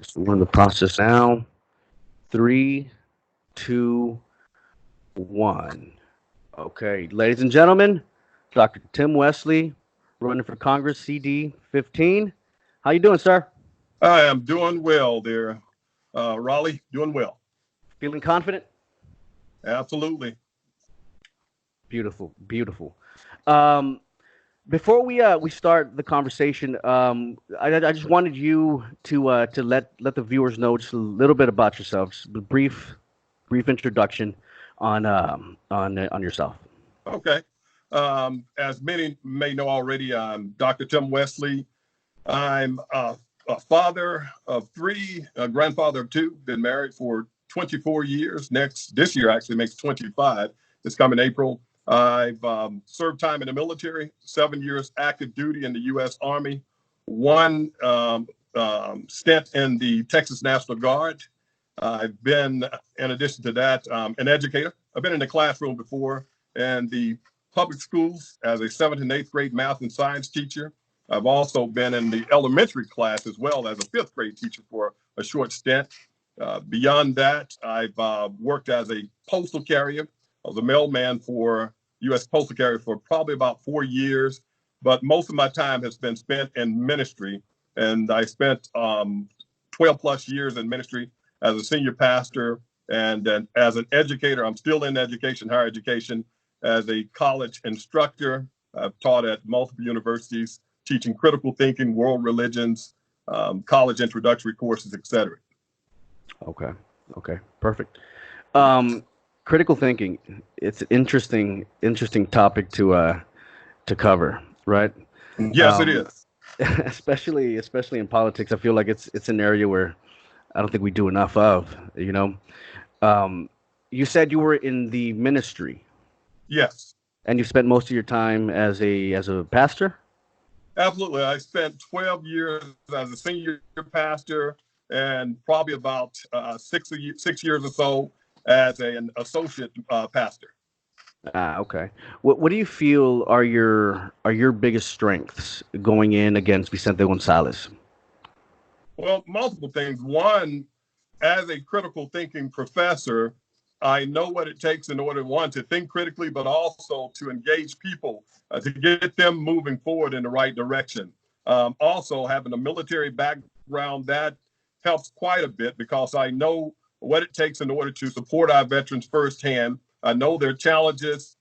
So we're in the process now. Three, two, one. Okay, ladies and gentlemen, Dr. Tim Westley, running for Congress, CD 15. How you doing, sir? I am doing well there, Raleigh. Doing well. Feeling confident? Absolutely. Beautiful, beautiful. Um, before we start the conversation, I just wanted you to let the viewers know just a little bit about yourself, just a brief introduction on yourself. Okay. As many may know already, I'm Dr. Tim Westley. I'm a father of three, a grandfather of two. Been married for 24 years. This year actually makes 25. This coming April. I've served time in the military, 7 years active duty in the U.S. Army, one stint in the Texas National Guard. I've been, in addition to that, an educator. I've been in the classroom before and the public schools as a seventh and eighth grade math and science teacher. I've also been in the elementary class as well as a fifth grade teacher for a short stint. Beyond that, I've worked as a postal carrier. I was a mailman for U.S. Postal Carrier for probably about 4 years, but most of my time has been spent in ministry. And I spent 12 plus years in ministry as a senior pastor and then as an educator. I'm still in education, higher education, as a college instructor. I've taught at multiple universities, teaching critical thinking, world religions, college introductory courses, etc. Okay, okay, perfect. Um, Critical thinking. It's an interesting topic to cover, right? Yes, it Um, is. especially in politics. I feel like it's an area where I don't think we do enough of. Um, you said you were in the ministry, Yes, and you spent most of your time as a pastor. absolutely. I spent 12 years as a senior pastor and probably about 6 years or so as an associate pastor. Ah, okay. What do you feel are your biggest strengths going in against Vicente Gonzalez? Well, multiple things. One, as a critical thinking professor, I know what it takes in order, one, to think critically, but also to engage people, to get them moving forward in the right direction. Also, having a military background, that helps quite a bit because I know what it takes in order to support our veterans firsthand. I know their challenges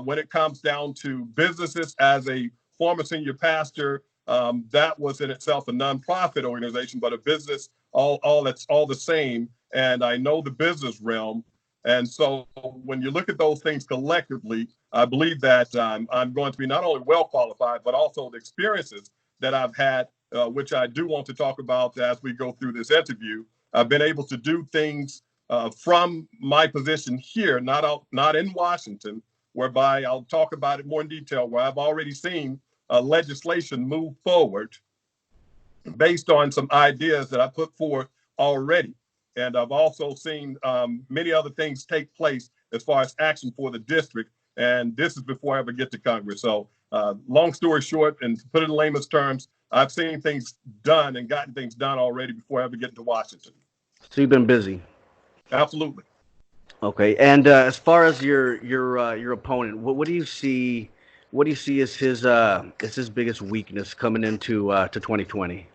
when it comes down to businesses. As a former senior pastor, that was in itself a nonprofit organization, but a business, all that's all the same. And I know the business realm. And so when you look at those things collectively, I believe that I'm going to be not only well qualified, but also the experiences that I've had, which I do want to talk about as we go through this interview. I've been able to do things from my position here, not in Washington, whereby I'll talk about it more in detail, where I've already seen legislation move forward based on some ideas that I put forth already. And I've also seen many other things take place as far as action for the district. And this is before I ever get to Congress. So, long story short, and to put it in layman's terms, I've seen things done and gotten things done already before I ever get to Washington. So you've been busy. Absolutely. Okay. And as far as your opponent, what do you see? What do you see as his biggest weakness coming into to 2020?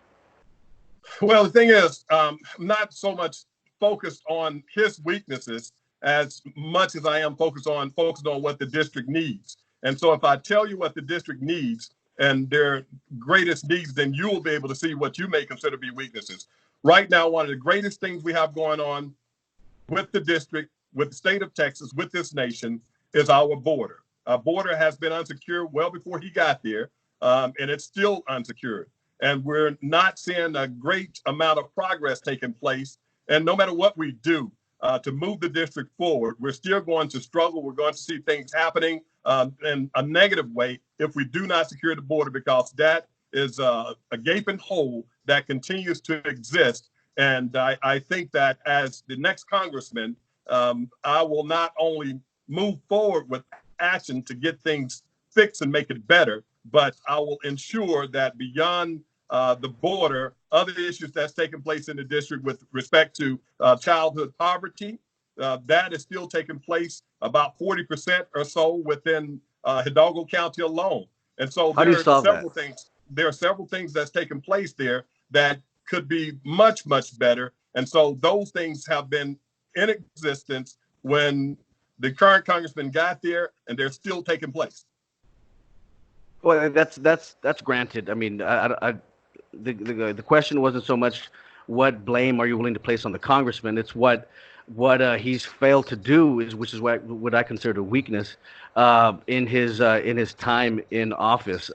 Well, the thing is, I'm not so much focused on his weaknesses as much as I am focused on what the district needs. And so, if I tell you what the district needs and their greatest needs, then you will be able to see what you may consider to be weaknesses. Right now, one of the greatest things we have going on with the district, with the state of Texas, with this nation, is our border. Our border has been unsecured well before he got there, and it's still unsecured. And we're not seeing a great amount of progress taking place. And no matter what we do to move the district forward, we're still going to struggle. We're going to see things happening in a negative way if we do not secure the border, because that is a gaping hole that continues to exist. And I think that as the next congressman, I will not only move forward with action to get things fixed and make it better, but I will ensure that beyond the border, other issues that's taking place in the district with respect to childhood poverty. That is still taking place about 40% or so within Hidalgo County alone. And so How do you solve that? there are several things that's taking place there that could be much, much better. And so those things have been in existence when the current congressman got there, and they're still taking place. Well, that's granted. I mean, the question wasn't so much what blame are you willing to place on the congressman. It's what he's failed to do is, which is what I consider a weakness in his time in office.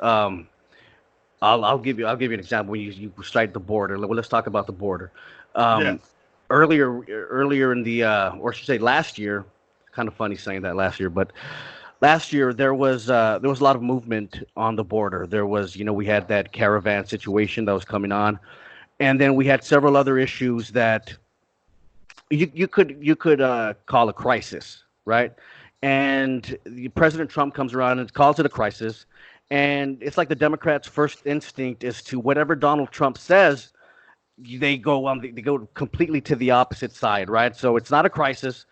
I'll give you an example. When you cite the border, well, let's talk about the border. Um, Yes. earlier in the or I should say last year, kind of funny saying that last year, but last year there was a lot of movement on the border. There was, we had that caravan situation that was coming on, and then we had several other issues that you could call a crisis, right? And President Trump comes around and calls it a crisis, and it's like the Democrats' first instinct is to whatever Donald Trump says, they go completely to the opposite side, right? So it's not a crisis,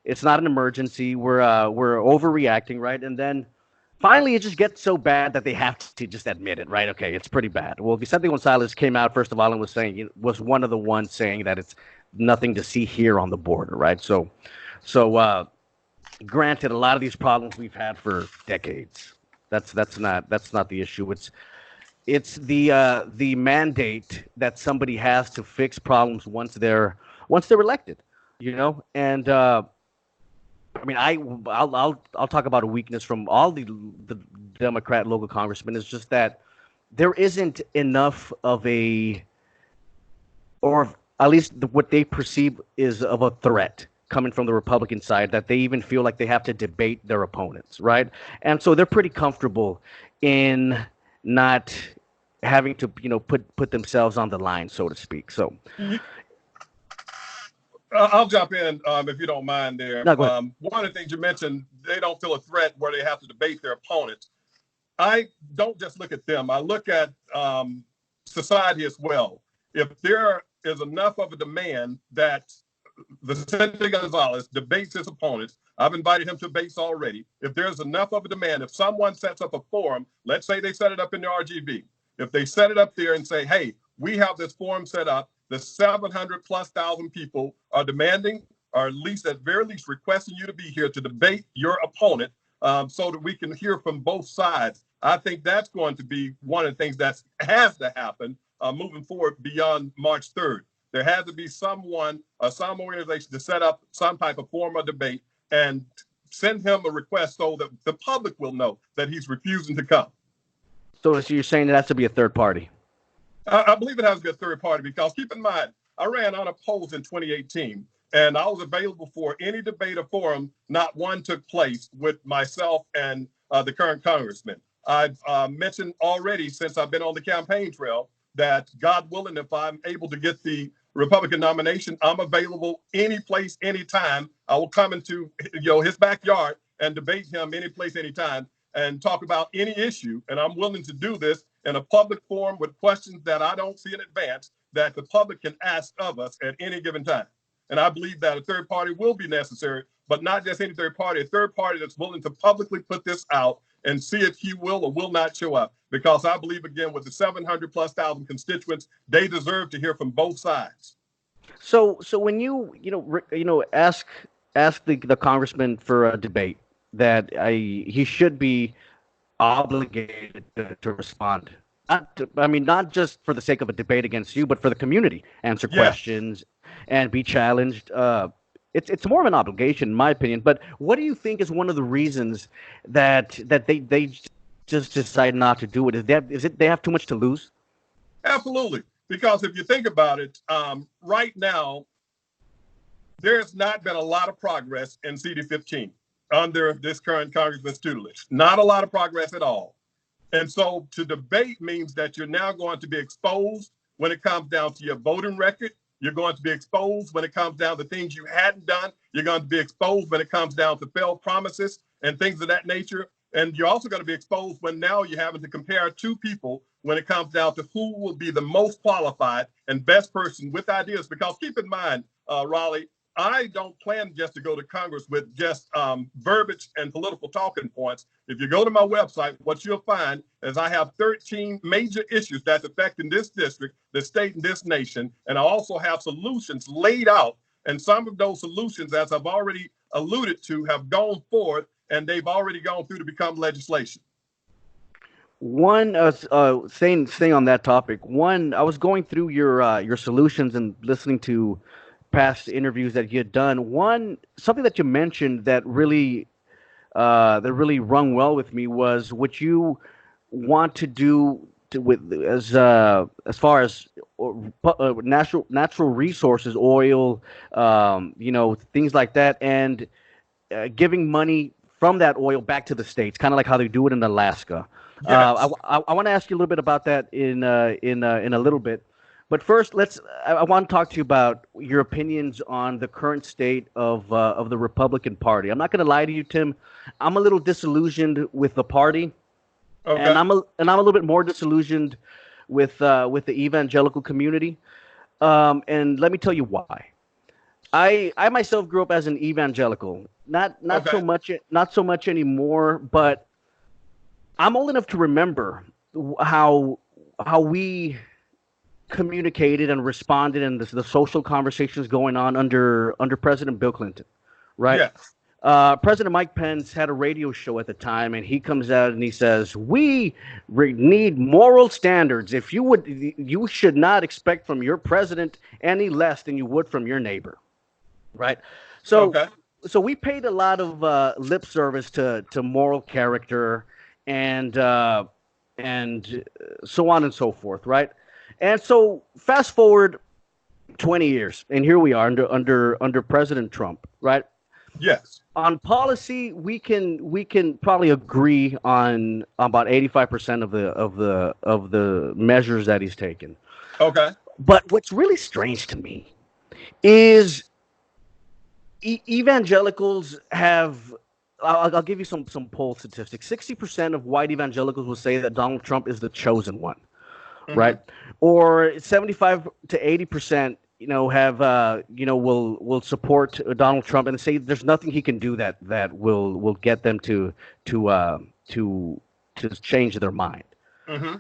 it's not an emergency. We're overreacting, right? And then finally, it just gets so bad that they have to just admit it, right? Okay, it's pretty bad. Well, Vicente Gonzalez came out first of all and was one of the ones saying that it's nothing to see here on the border, right? So granted, a lot of these problems we've had for decades. That's not the issue. It's the mandate that somebody has to fix problems once they're elected, and I mean, I'll talk about a weakness from all the Democrat local congressmen is just that there isn't enough of or at least what they perceive is of a threat coming from the Republican side that they even feel like they have to debate their opponents, right? And so they're pretty comfortable in not having to, put themselves on the line, so to speak. So I'll jump in if you don't mind there. no, go ahead. One of the things you mentioned, they don't feel a threat where they have to debate their opponents. I don't just look at them. I look at society as well. If there is enough of a demand that Vicente Gonzalez debates his opponents, I've invited him to debates already. If there's enough of a demand, if someone sets up a forum, let's say they set it up in the RGV, if they set it up there and say, hey, we have this forum set up, the 700 plus thousand people are demanding, or at least at very least requesting you to be here to debate your opponent so that we can hear from both sides. I think that's going to be one of the things that has to happen moving forward beyond March 3rd. There has to be someone, some organization to set up some type of forum of debate and send him a request so that the public will know that he's refusing to come. So you're saying it has to be a third party? I believe it has to be a third party because keep in mind, I ran unopposed in 2018 and I was available for any debate or forum. Not one took place with myself and the current congressman. I've mentioned already since I've been on the campaign trail that God willing, if I'm able to get the Republican nomination, I'm available any place, anytime. I will come into his backyard and debate him any place, anytime, and talk about any issue. And I'm willing to do this in a public forum with questions that I don't see in advance that the public can ask of us at any given time. And I believe that a third party will be necessary, but not just any third party, a third party that's willing to publicly put this out and see if he will or will not show up. Because I believe, again, with the 700 plus thousand constituents, they deserve to hear from both sides. So when ask the congressman for a debate, that he should be obligated to respond. Not just for the sake of a debate against you, but for the community. Answer Yes. questions and be challenged. It's more of an obligation, in my opinion. But what do you think is one of the reasons that they just decide not to do it? Is it they have too much to lose? Absolutely. Because if you think about it, right now, there's not been a lot of progress in CD15 under this current Congressman's tutelage. Not a lot of progress at all. And so to debate means that you're now going to be exposed when it comes down to your voting record. You're going to be exposed when it comes down to things you hadn't done. You're going to be exposed when it comes down to failed promises and things of that nature. And you're also going to be exposed when now you're having to compare two people when it comes down to who will be the most qualified and best person with ideas. Because keep in mind, Raleigh, I don't plan just to go to Congress with just verbiage and political talking points. If you go to my website, what you'll find is I have 13 major issues that's affecting this district, the state, and this nation. And I also have solutions laid out. And some of those solutions, as I've already alluded to, have gone forward and they've already gone through to become legislation. One staying on that topic. One, I was going through your solutions and listening to past interviews that you had done. One, something that you mentioned that really rung well with me was what you want to do to, with as far as natural resources, oil, things like that, and giving money from that oil back to the states, kind of like how they do it in Alaska. Yes. I want to ask you a little bit about that in a little bit. But first, I want to talk to you about your opinions on the current state of the Republican Party. I'm not going to lie to you, Tim. I'm a little disillusioned with the party, and Okay. I'm a little bit more disillusioned with the evangelical community. And let me tell you why. I myself grew up as an evangelical, Okay. not so much anymore, but I'm old enough to remember how we communicated and responded and the social conversations going on under President Bill Clinton, right? Yes. President Mike Pence had a radio show at the time, and he comes out and he says, "We need moral standards. You should not expect from your president any less than you would from your neighbor." Right. So Okay. so we paid a lot of lip service to moral character and so on and so forth, right? And so fast forward 20 years, and here we are under President Trump, right? Yes. On policy, we can probably agree on about 85% of the measures that he's taken. Okay. But what's really strange to me is evangelicals have. I'll give you some poll statistics. 60% of white evangelicals will say that Donald Trump is the chosen one, Mm-hmm. right? Or 75 to 80%, have will support Donald Trump and say there's nothing he can do that will get them to uh, to to change their mind. Mm-hmm.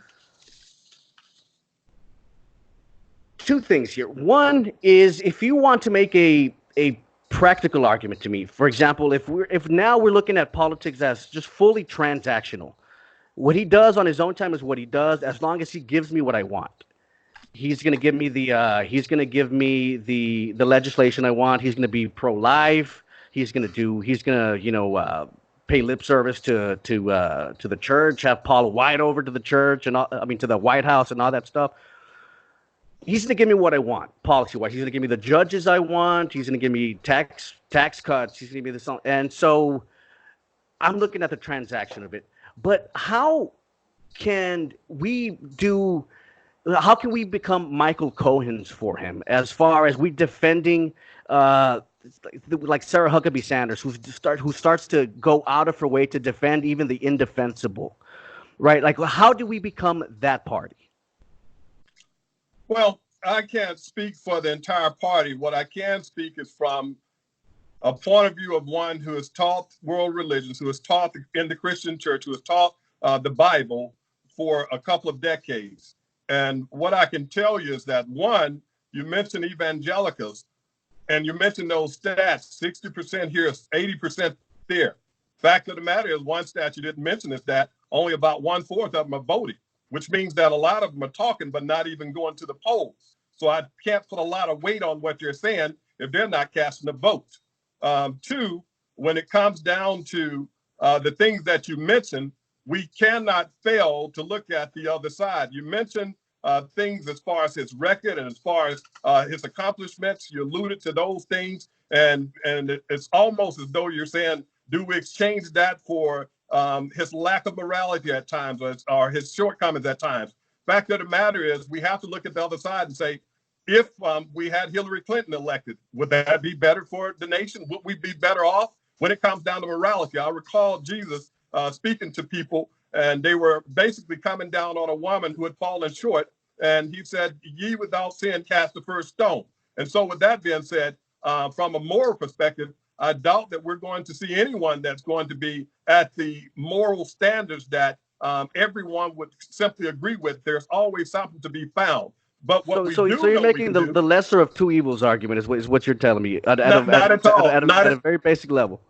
Two things here. One is if you want to make a practical argument to me. For example, if now we're looking at politics as just fully transactional, what he does on his own time is what he does. As long as he gives me what I want, he's gonna give me the legislation I want. He's gonna be pro life. He's gonna pay lip service to the church. Have Paula White over to the church and I mean to the White House and all that stuff. He's going to give me what I want, policy wise. He's going to give me the judges I want. He's going to give me tax cuts. He's going to give me this, and so I'm looking at the transaction of it. But can we do? How can we become Michael Cohen's for him? As far as we defending, uh, like Sarah Huckabee Sanders, who starts to go out of her way to defend even the indefensible, right? Like, how do we become that party? Well, I can't speak for the entire party. What I can speak is from a point of view of one who has taught world religions, who has taught in the Christian church, who has taught the Bible for a couple of decades. And what I can tell you is that one, you mentioned evangelicals, and you mentioned those stats, 60% here, 80% there. Fact of the matter is, one stat you didn't mention is that only about 1/4 of them are voting, which means that a lot of them are talking, but not even going to the polls. So I can't put a lot of weight on what you're saying if they're not casting a vote. Two, when it comes down to the things that you mentioned, we cannot fail to look at the other side. You mentioned things as far as his record and as far as his accomplishments. You alluded to those things, and it's almost as though you're saying, do we exchange that for his lack of morality at times or his shortcomings at times? Fact of the matter is, we have to look at the other side and say, if we had Hillary Clinton elected, would that be better for the nation? Would we be better off when it comes down to morality? I recall Jesus speaking to people, and they were basically coming down on a woman who had fallen short. And he said, "Ye without sin cast the first stone." And so, with that being said, from a moral perspective, I doubt that we're going to see anyone that's going to be at the moral standards that everyone would simply agree with. There's always something to be found. But what So, we so, so do you're know we making can the do, lesser of two evils argument is what you're telling me not at all, at a very basic level.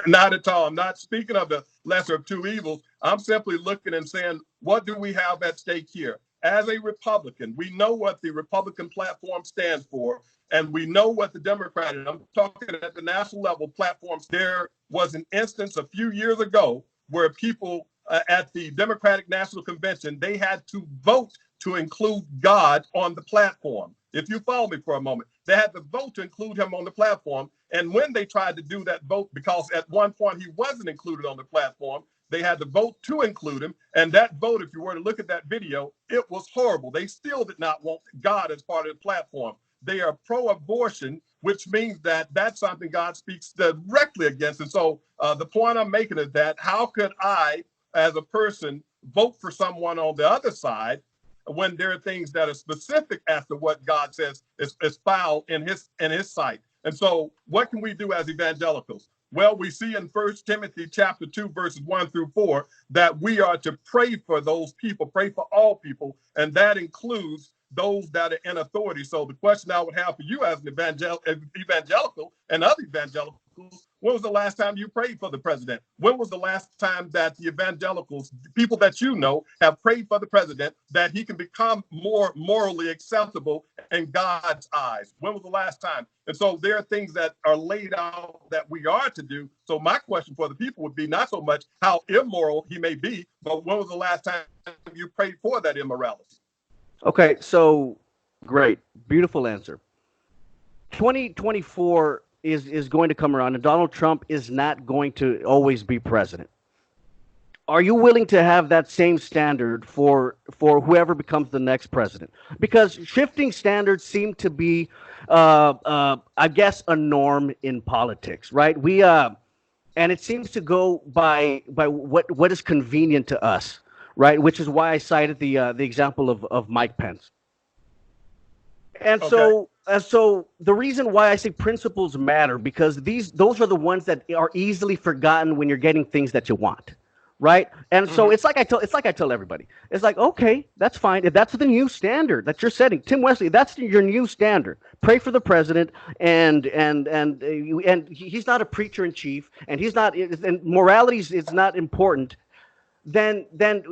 not at all. I'm not speaking of the lesser of two evils. I'm simply looking and saying, what do we have at stake here? As a Republican, we know what the Republican platform stands for, and we know what the Democrat, and I'm talking at the national level platforms. There was an instance a few years ago where people at the Democratic National Convention, they had to vote to include God on the platform. If you follow me for a moment, they had to vote to include him on the platform. And when they tried to do that vote, because at one point he wasn't included on the platform, they had to vote to include him. And that vote, if you were to look at that video, it was horrible. They still did not want God as part of the platform. They are pro-abortion, which means that that's something God speaks directly against. And so the point I'm making is that how could I, as a person, vote for someone on the other side when there are things that are specific as to what God says is foul in his sight? And so what can we do as evangelicals? Well, we see in 1 Timothy chapter 2, verses 1-4, that we are to pray for those people, pray for all people, and that includes those that are in authority. So the question I would have for you as an evangelical and other evangelicals, when was the last time you prayed for the president? When was the last time that the evangelicals, people that you know, have prayed for the president that he can become more morally acceptable in God's eyes? When was the last time? And so there are things that are laid out that we are to do. So my question for the people would be not so much how immoral he may be, but when was the last time you prayed for that immorality? Okay, so great, beautiful answer. 2024 is going to come around, and Donald Trump is not going to always be president. Are you willing to have that same standard for whoever becomes the next president? Because shifting standards seem to be, I guess, a norm in politics, right? And it seems to go by what is convenient to us, right? Which is why I cited the example of Mike Pence. And Okay. so the reason why I say principles matter, because those are the ones that are easily forgotten when you're getting things that you want, right? And so Mm-hmm. it's like I tell everybody, it's like, okay, that's fine if that's the new standard that you're setting, Tim Wesley. That's your new standard. Pray for the president, and he's not a preacher in chief, and he's not, and morality is not important. Then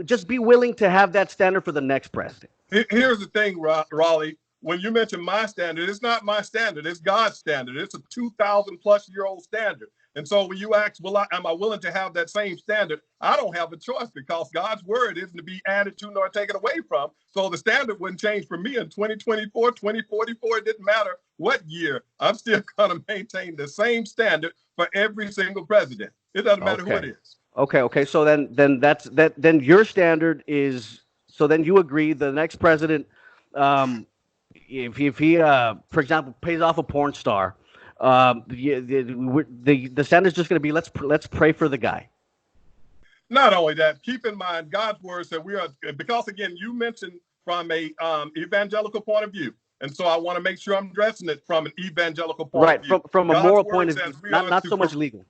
just be willing to have that standard for the next president. Here's the thing, Raleigh. When you mention my standard, it's not my standard. It's God's standard. It's a 2,000 plus year old standard. And so when you ask, am I willing to have that same standard? I don't have a choice because God's word isn't to be added to nor taken away from. So the standard wouldn't change for me in 2024, 2044. It didn't matter what year. I'm still going to maintain the same standard for every single president. It doesn't matter who it Okay. is. Okay. So then your standard is, so then you agree the next president, um, if he for example pays off a porn star, the standard is just going to be, let's pray for the guy. Not only that, keep in mind God's word said we are, because again, you mentioned from a evangelical point of view. And so I want to make sure I'm addressing it from an evangelical point of Right, view. from a God's moral point word of view, says we not are not to, so much legal.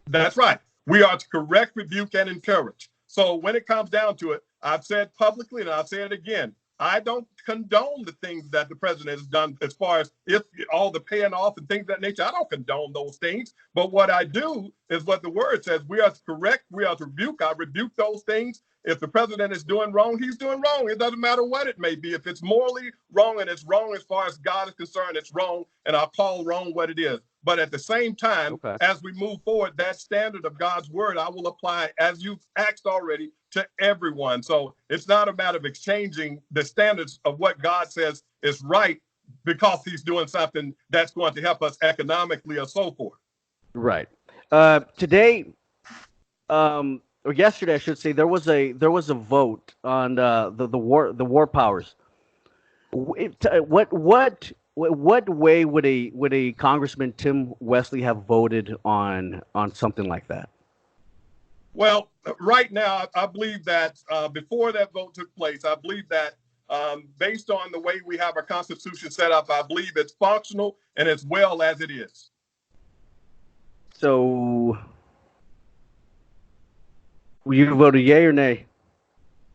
that's right. We are to correct, rebuke, and encourage. So when it comes down to it, I've said publicly and I'll say it again. I don't condone the things that the president has done as far as if all the paying off and things of that nature. I don't condone those things. But what I do is what the word says. We are to correct, we are to rebuke. I rebuke those things. If the president is doing wrong, he's doing wrong. It doesn't matter what it may be. If it's morally wrong and it's wrong as far as God is concerned, it's wrong. And I'll call wrong what it is. But at the same time, Okay. as we move forward, that standard of God's word, I will apply, as you've asked already, to everyone. So it's not a matter of exchanging the standards of what God says is right because he's doing something that's going to help us economically or so forth. Right. Today, or yesterday, I should say, there was a vote on the war powers. What way would a Congressman Tim Wesley have voted on something like that? Well, right now, I believe that before that vote took place, I believe that based on the way we have our Constitution set up, I believe it's functional and as well as it is. So you voted yay or nay?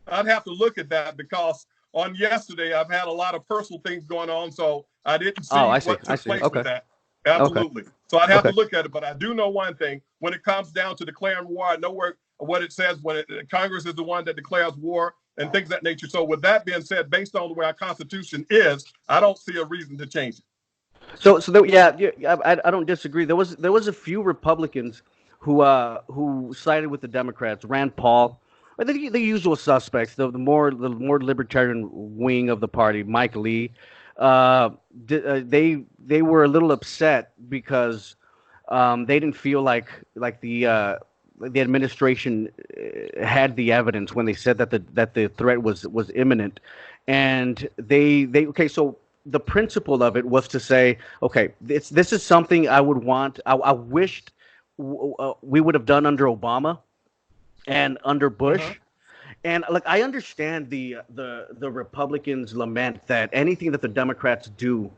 I'd have to look at that because on yesterday, I've had a lot of personal things going on, so I didn't Oh, see I see. what I took see. place with Okay. that. Okay. Absolutely. So I'd have to Okay. look at it, but I do know one thing. When it comes down to declaring war, I know what it says when Congress is the one that declares war and things of that nature. So with that being said, based on the way our Constitution is, I don't see a reason to change it. Yeah, yeah, I don't disagree. There was a few Republicans who sided with the Democrats. Rand Paul, I think the usual suspects, the more libertarian wing of the party. Mike Lee, uh, they were a little upset because they didn't feel like the administration had the evidence when they said that the threat was imminent, and they okay. So the principle of it was to say, okay, this is something I would want. I wished we would have done under Obama and under Uh-huh. Bush. And like I understand the Republicans lament that anything that the Democrats do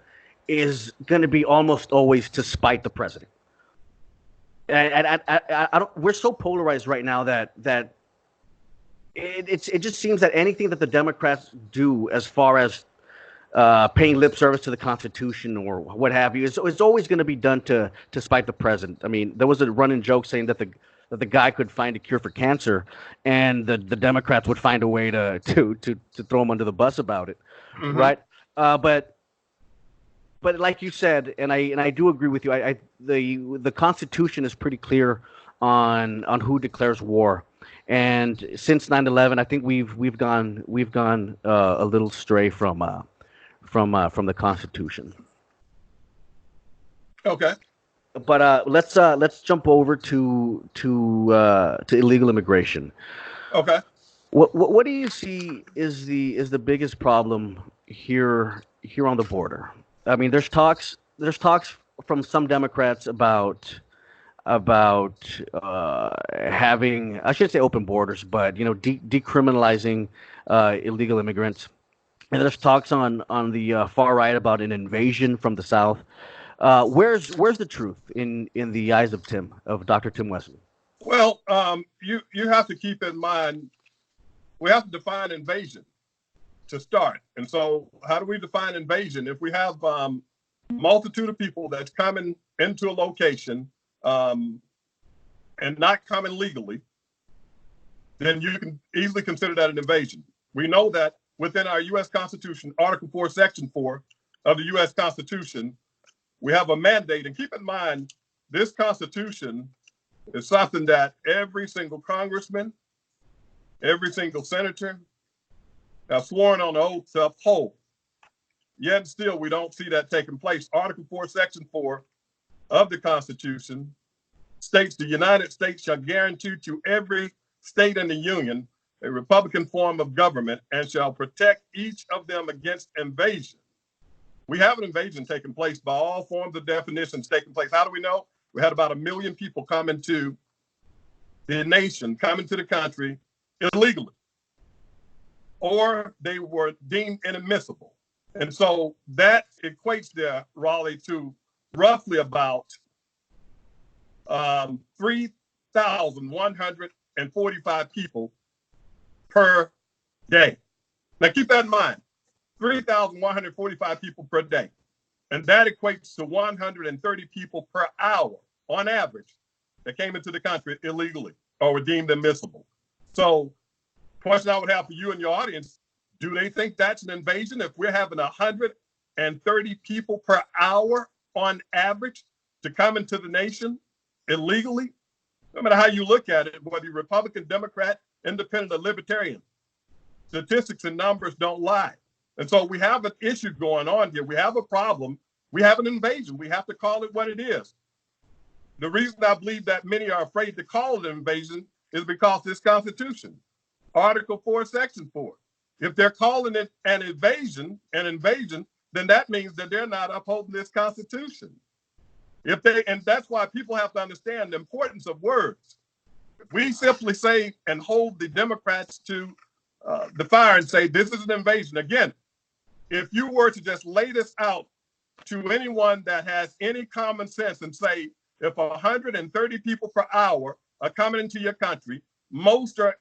is going to be almost always to spite the president. I don't. We're so polarized right now that it just seems that anything that the Democrats do, as far as paying lip service to the Constitution or what have you, it's always going to be done to spite the president. I mean, there was a running joke saying that the guy could find a cure for cancer, and the Democrats would find a way to throw him under the bus about it, Mm-hmm. right? But like you said, and I do agree with you. The Constitution is pretty clear on who declares war, and since 9/11, I think we've gone a little stray from the Constitution. Okay. But let's jump over to illegal immigration. Okay. What do you see is the biggest problem here on the border? I mean, there's talks from some Democrats about having, I shouldn't say open borders, but decriminalizing illegal immigrants. And there's talks on the far right about an invasion from the south. Where's the truth in the eyes of Dr. Tim Wesley? Well, you have to keep in mind we have to define invasion to start. And so, how do we define invasion? If we have multitude of people that's coming into a location um, and not coming legally, then you can easily consider that an invasion. We know that within our U.S. Constitution, Article 4, Section 4 of the U.S. Constitution, we have a mandate. And keep in mind, this Constitution is something that every single congressman, every single senator have sworn on oath to uphold. Yet still, we don't see that taking place. Article 4, Section 4 of the Constitution states the United States shall guarantee to every state in the Union a Republican form of government and shall protect each of them against invasion. We have an invasion taking place by all forms of definitions taking place. How do we know? We had about 1 million people coming to the nation, coming to the country illegally, or they were deemed inadmissible. And so that equates there, Raleigh, to roughly about 3,145 people per day. Now, keep that in mind, 3,145 people per day. And that equates to 130 people per hour on average that came into the country illegally or were deemed admissible. So, question I would have for you and your audience, do they think that's an invasion if we're having 130 people per hour on average to come into the nation illegally? No matter how you look at it, whether you're Republican, Democrat, Independent, or Libertarian, statistics and numbers don't lie. And so we have an issue going on here. We have a problem. We have an invasion. We have to call it what it is. The reason I believe that many are afraid to call it an invasion is because this Constitution, Article 4, Section 4. If they're calling it an invasion, then that means that they're not upholding this Constitution. And that's why people have to understand the importance of words. We simply say and hold the Democrats to the fire and say this is an invasion. Again, if you were to just lay this out to anyone that has any common sense and say, if 130 people per hour are coming into your country, most are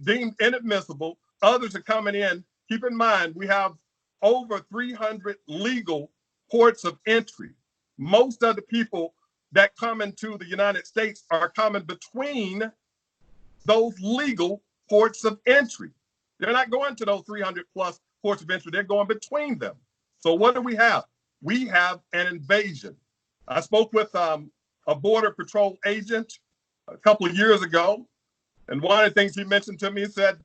deemed inadmissible, others are coming in. Keep in mind, we have over 300 legal ports of entry. Most of the people that come into the United States are coming between those legal ports of entry. They're not going to those 300 plus ports of entry, they're going between them. So what do we have? We have an invasion. I spoke with a Border Patrol agent a couple of years ago, and one of the things he mentioned to me, he said,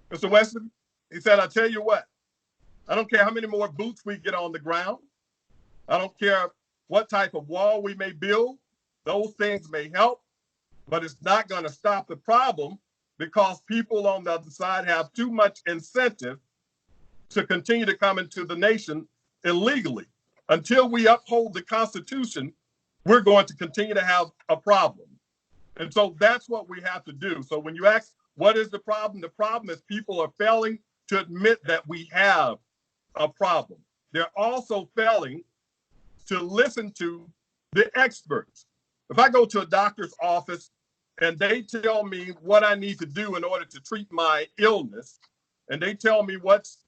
Mr. Westley, he said, I'll tell you what, I don't care how many more boots we get on the ground. I don't care what type of wall we may build. Those things may help, but it's not going to stop the problem because people on the other side have too much incentive to continue to come into the nation illegally. Until we uphold the Constitution, we're going to continue to have a problem. And so that's what we have to do. So when you ask, what is the problem is people are failing to admit that we have a problem. They're also failing to listen to the experts. If I go to a doctor's office and they tell me what I need to do in order to treat my illness, and they tell me what's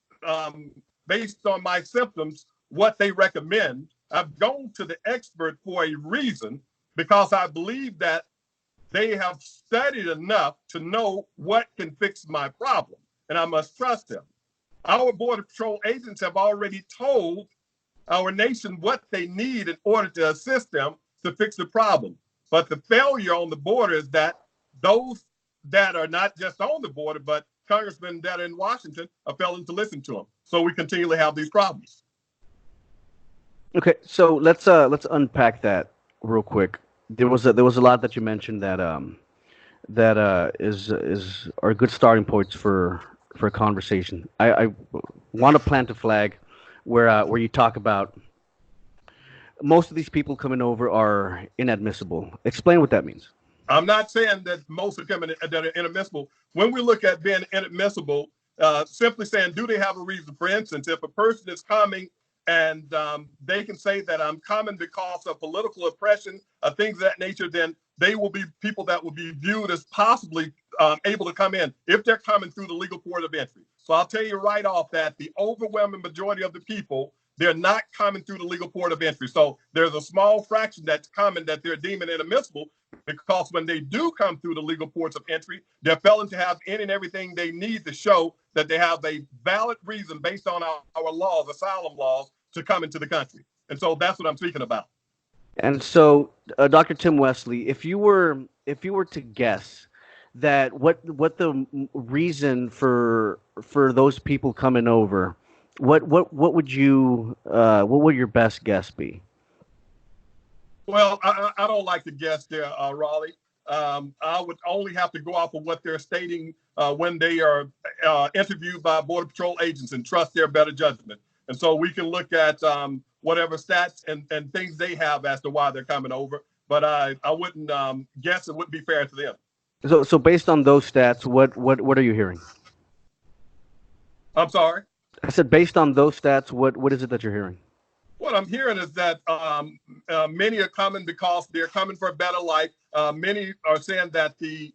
based on my symptoms, what they recommend, I've gone to the expert for a reason because I believe that they have studied enough to know what can fix my problem, and I must trust them. Our Border Patrol agents have already told our nation what they need in order to assist them to fix the problem. But the failure on the border is that those that are not just on the border, but congressmen that are in Washington are failing to listen to them. So we continually have these problems. Okay, so let's unpack that real quick. There was a lot that you mentioned that is are good starting points for a conversation. I want to plant a flag where you talk about most of these people coming over are inadmissible. Explain what that means. I'm not saying that most of them that are inadmissible. When we look at being inadmissible, simply saying, do they have a reason? For instance, if a person is coming and they can say that I'm coming because of political oppression, things of that nature, then they will be people that will be viewed as possibly able to come in if they're coming through the legal port of entry. So I'll tell you right off that the overwhelming majority of the people, they're not coming through the legal port of entry. So there's a small fraction that's coming that they're deeming inadmissible because when they do come through the legal ports of entry, they're failing to have any and everything they need to show that they have a valid reason based on our laws, asylum laws, to come into the country. And so that's what I'm speaking about. And so, Dr. Tim Wesley, if you were to guess that what the reason for those people coming over, what would what would your best guess be? Well, I don't like to guess there, Raleigh. I would only have to go off of what they're stating when they are interviewed by Border Patrol agents and trust their better judgment. And so we can look at whatever stats and things they have as to why they're coming over. But I wouldn't guess it wouldn't be fair to them. So based on those stats, what are you hearing? I'm sorry. I said based on those stats, what is it that you're hearing? What I'm hearing is that many are coming because they're coming for a better life. Many are saying that the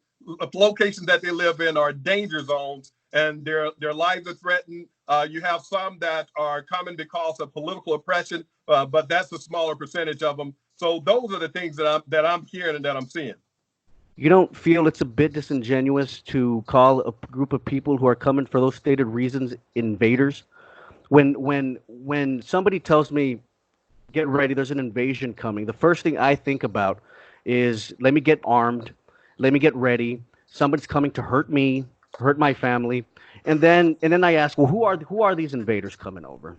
locations that they live in are danger zones and their lives are threatened. You have some that are coming because of political oppression, but that's a smaller percentage of them. So those are the things that I'm hearing and that I'm seeing. You don't feel it's a bit disingenuous to call a group of people who are coming for those stated reasons invaders? When somebody tells me get ready, there's an invasion coming, the first thing I think about is let me get armed, let me get ready. Somebody's coming to hurt me, hurt my family, and then I ask, well, who are these invaders coming over?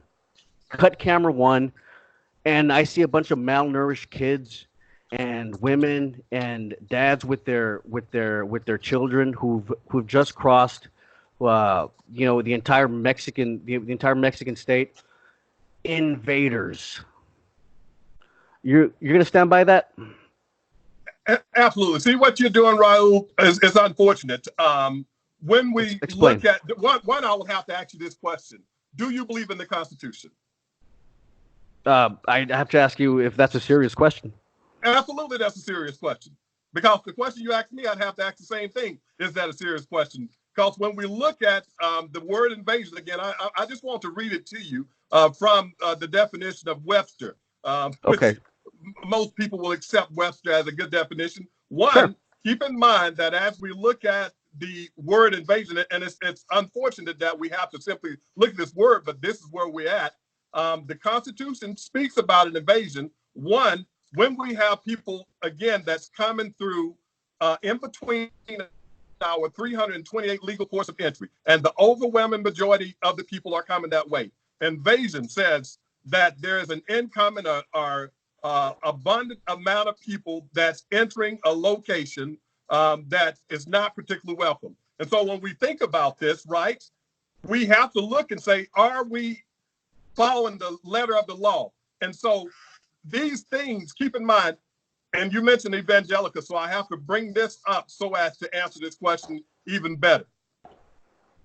Cut camera one, and I see a bunch of malnourished kids and women and dads with their children who've just crossed, the entire Mexican state. Invaders. You're gonna stand by that? Absolutely. See, what you're doing, Raul, is unfortunate. When we look Explain. at one, I will have to ask you this question: do you believe in the Constitution? I have to ask you if that's a serious question. Absolutely, that's a serious question. Because the question you asked me, I'd have to ask the same thing. Is that a serious question? Because when we look at the word invasion, again, I just want to read it to you from the definition of Webster, which Okay. most people will accept Webster as a good definition. Sure. One, keep in mind that as we look at the word invasion, and it's unfortunate that we have to simply look at this word, but this is where we're at. The Constitution speaks about an invasion. One, when we have people, again, that's coming through in between our 328 legal ports of entry, and the overwhelming majority of the people are coming that way. Invasion says that there is an incoming or abundant amount of people that's entering a location that is not particularly welcome. And so when we think about this, right, we have to look and say, are we following the letter of the law? And so these things, keep in mind, and you mentioned Evangelica, so I have to bring this up so as to answer this question even better.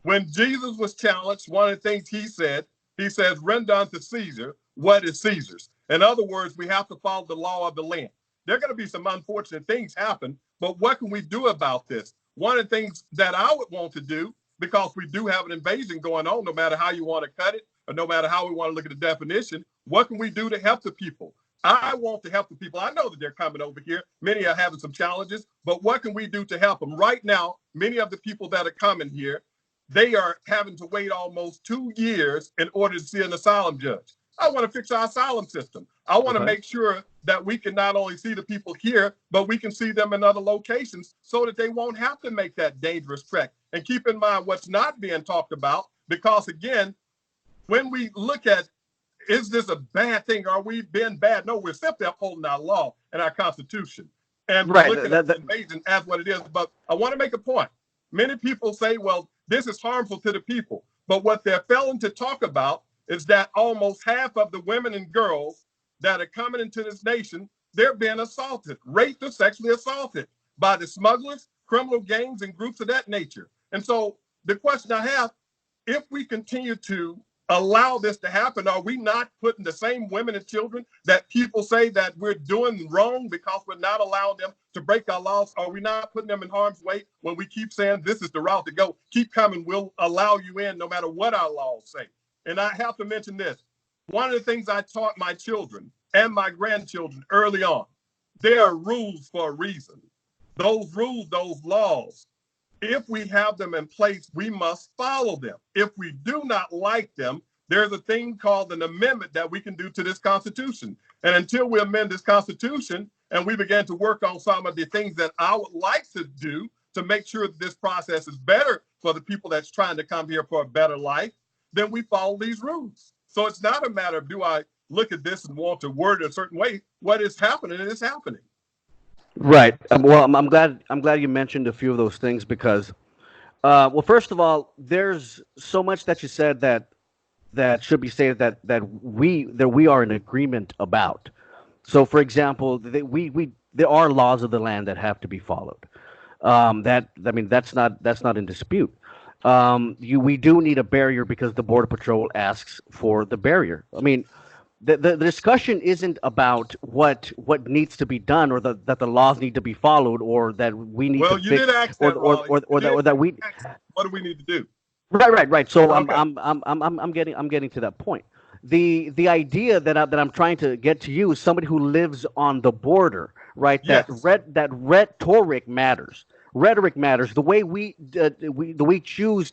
When Jesus was challenged, one of the things he says, render unto Caesar what is Caesar's. In other words, we have to follow the law of the land. There are going to be some unfortunate things happen, but what can we do about this? One of the things that I would want to do, because we do have an invasion going on, no matter how you want to cut it, or no matter how we want to look at the definition, what can we do to help the people? I want to help the people. I know that they're coming over here. Many are having some challenges, but what can we do to help them? Right now, many of the people that are coming here, they are having to wait almost 2 years in order to see an asylum judge. I want to fix our asylum system. I want to Okay. make sure that we can not only see the people here, but we can see them in other locations so that they won't have to make that dangerous trek. And keep in mind what's not being talked about, because again, when we look at, is this a bad thing? Are we being bad? No, we're simply upholding our law and our Constitution. And we're Right. looking at the invasion as what it is. But I want to make a point. Many people say, well, this is harmful to the people. But what they're failing to talk about is that almost half of the women and girls that are coming into this nation, they're being assaulted, raped, or sexually assaulted by the smugglers, criminal gangs, and groups of that nature. And so the question I have, if we continue to allow this to happen, are we not putting the same women and children that people say that we're doing wrong because we're not allowing them to break our laws? Are we not putting them in harm's way when we keep saying this is the route to go? Keep coming. We'll allow you in no matter what our laws say. And I have to mention this. One of the things I taught my children and my grandchildren early on, there are rules for a reason. Those rules, those laws, if we have them in place, we must follow them. If we do not like them, there's a thing called an amendment that we can do to this Constitution. And until we amend this Constitution and we begin to work on some of the things that I would like to do to make sure that this process is better for the people that's trying to come here for a better life, then we follow these rules. So it's not a matter of, do I look at this and want to word it a certain way? What is happening is happening. Right. Well, I'm glad. I'm glad you mentioned a few of those things because, well, first of all, there's so much that you said that should be stated that we are in agreement about. So, for example, we there are laws of the land that have to be followed. That I mean, that's not in dispute. We do need a barrier because the border patrol asks for the barrier. I mean, the discussion isn't about what needs to be done or that the laws need to be followed or that we need to Well, you did fix ask that, Raleigh. You did or that we ask, what do we need to do? right. So Okay. I'm getting to that point. The idea that I'm trying to get to you is somebody who lives on the border, right? That Yes. rhetoric matters. Rhetoric matters. The way we choose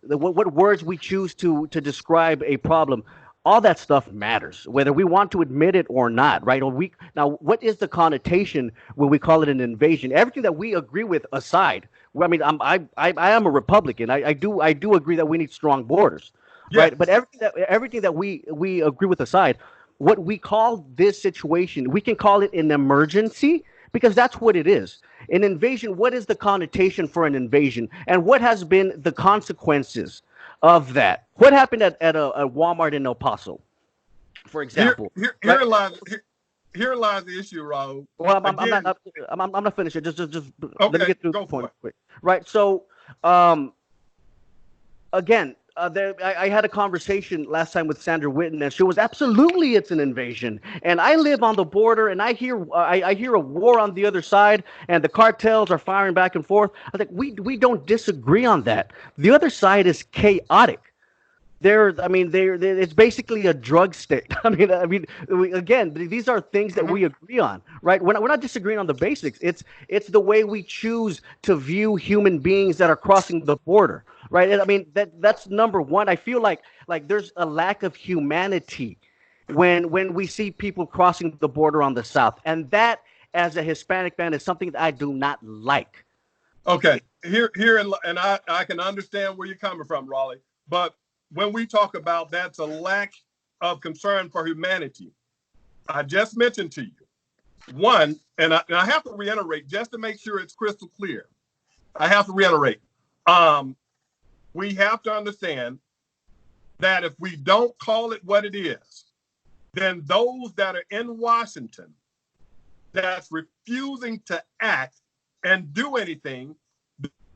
what words we choose to describe a problem, all that stuff matters, whether we want to admit it or not, right? Or now, what is the connotation when we call it an invasion? Everything that we agree with aside, well, I mean, I am a Republican. I do agree that we need strong borders, right? But Yes. everything that we agree with aside, what we call this situation, we can call it an emergency because that's what it is. An invasion, what is the connotation for an invasion? And what has been the consequences of that? What happened at a Walmart in El Paso, for Here, example, here, right? here lies. Here, here lies the issue, Raul. Well, I'm not. Again, I'm not finished. Just let me okay, get through the go for point it. quick. Right. So, um, again, I had a conversation last time with Sandra Witten, and she was absolutely it's an invasion. And I live on the border, and I hear a war on the other side, and the cartels are firing back and forth. I think we don't disagree on that. The other side is chaotic. I mean, it's basically a drug state. Again, these are things that Hmm. we agree on, right? We're not disagreeing on the basics. It's the way we choose to view human beings that are crossing the border, right? And I mean, that's number one. I feel like there's a lack of humanity when we see people crossing the border on the south, and that, as a Hispanic man, is something that I do not like. Okay, here, and I can understand where you're coming from, Raleigh. But when we talk about that's a lack of concern for humanity, I just mentioned to you one, and I have to reiterate just to make sure it's crystal clear. I have to reiterate. Um, we have to understand that if we don't call it what it is, then those that are in Washington that's refusing to act and do anything,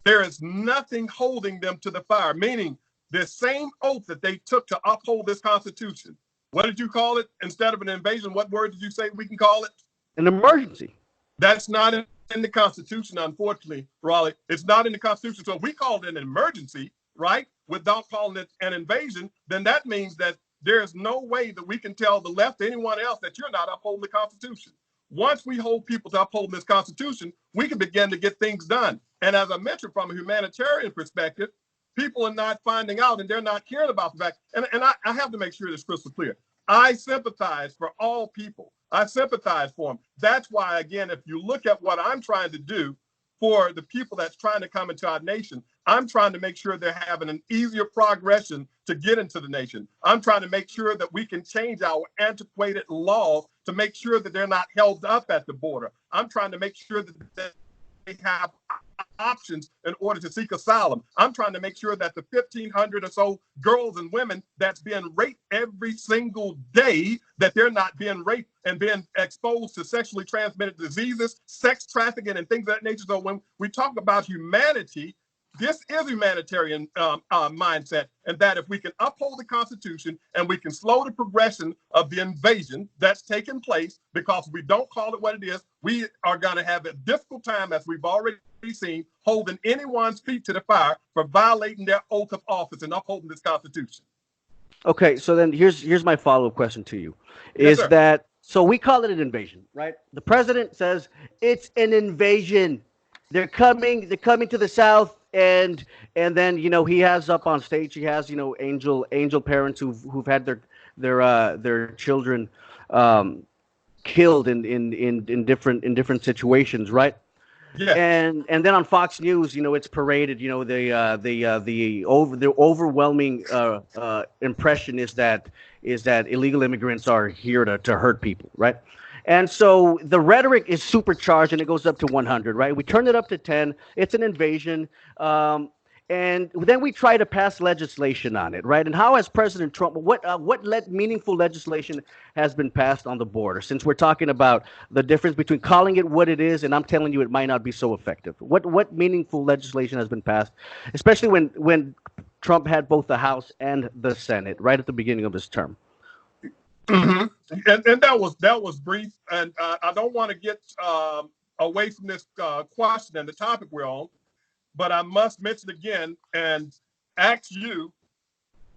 there is nothing holding them to the fire, meaning the same oath that they took to uphold this Constitution. What did you call it? Instead of an invasion, what word did you say we can call it? An emergency. That's not in the Constitution, unfortunately, Raleigh. It's not in the Constitution. So if we call it an emergency, right, without calling it an invasion, then that means that there's no way that we can tell the left or anyone else that you're not upholding the Constitution. Once we hold people to upholding this Constitution, we can begin to get things done. And as I mentioned, from a humanitarian perspective, people are not finding out and they're not caring about the fact. And I have to make sure this crystal clear. I sympathize for all people. I sympathize for them. That's why, again, if you look at what I'm trying to do for the people that's trying to come into our nation, I'm trying to make sure they're having an easier progression to get into the nation. I'm trying to make sure that we can change our antiquated laws to make sure that they're not held up at the border. I'm trying to make sure that they have options in order to seek asylum. I'm trying to make sure that the 1,500 or so girls and women that's being raped every single day, that they're not being raped and being exposed to sexually transmitted diseases, sex trafficking, and things of that nature. So when we talk about humanity, this is humanitarian mindset, and that if we can uphold the Constitution and we can slow the progression of the invasion that's taking place, because we don't call it what it is, we are going to have a difficult time, as we've already seen, holding anyone's feet to the fire for violating their oath of office and upholding this Constitution. Okay, so then here's my follow-up question to you. Yes, Is sir. that so we call it an invasion, right? The president says it's an invasion. They're coming to the south, and then he has up on stage, he has angel parents who've had their children um killed in different situations, right? Yes. And then on Fox News, it's paraded. The overwhelming impression is that illegal immigrants are here to hurt people, right? And so the rhetoric is supercharged, and it goes up to 100, right? We turn it up to 10. It's an invasion. And then we try to pass legislation on it, right? And how has President Trump, meaningful legislation has been passed on the border? Since we're talking about the difference between calling it what it is, and I'm telling you it might not be so effective. What meaningful legislation has been passed, especially when Trump had both the House and the Senate right at the beginning of his term? Mm-hmm. And that was brief, and I don't want to get away from this question and the topic we're on, but I must mention again and ask you: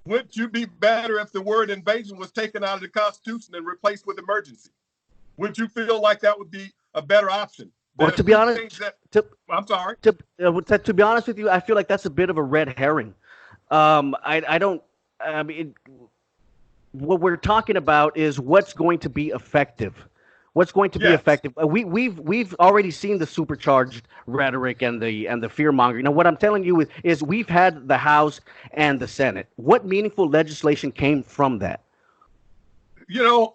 would you be better if the word invasion was taken out of the Constitution and replaced with emergency? Would you feel like that would be a better option Well, than to if be we change honest, that? to I'm sorry. to be honest with you, I feel like that's a bit of a red herring. I don't. I mean, what we're talking about is what's going to be effective. What's going to be Yes. effective? We've already seen the supercharged rhetoric and the fear mongering. Now, what I'm telling you is we've had the House and the Senate. What meaningful legislation came from that? You know,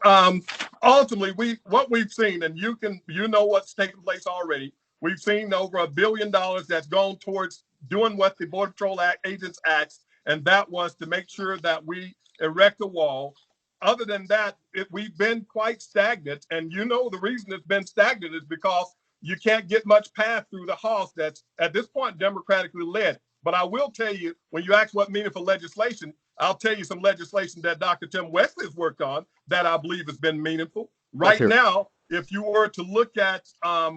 ultimately, what we've seen, and what's taking place already. We've seen over $1 billion that's gone towards doing what the Border Patrol agents asked, and that was to make sure that we erect a wall. other than that, we've been quite stagnant. And you know, the reason it's been stagnant is because you can't get much path through the House that's at this point democratically led. But I will tell you, when you ask what meaningful legislation, I'll tell you some legislation that Dr. Tim Wesley has worked on that I believe has been meaningful. Let's Right hear it. now, if you were to look at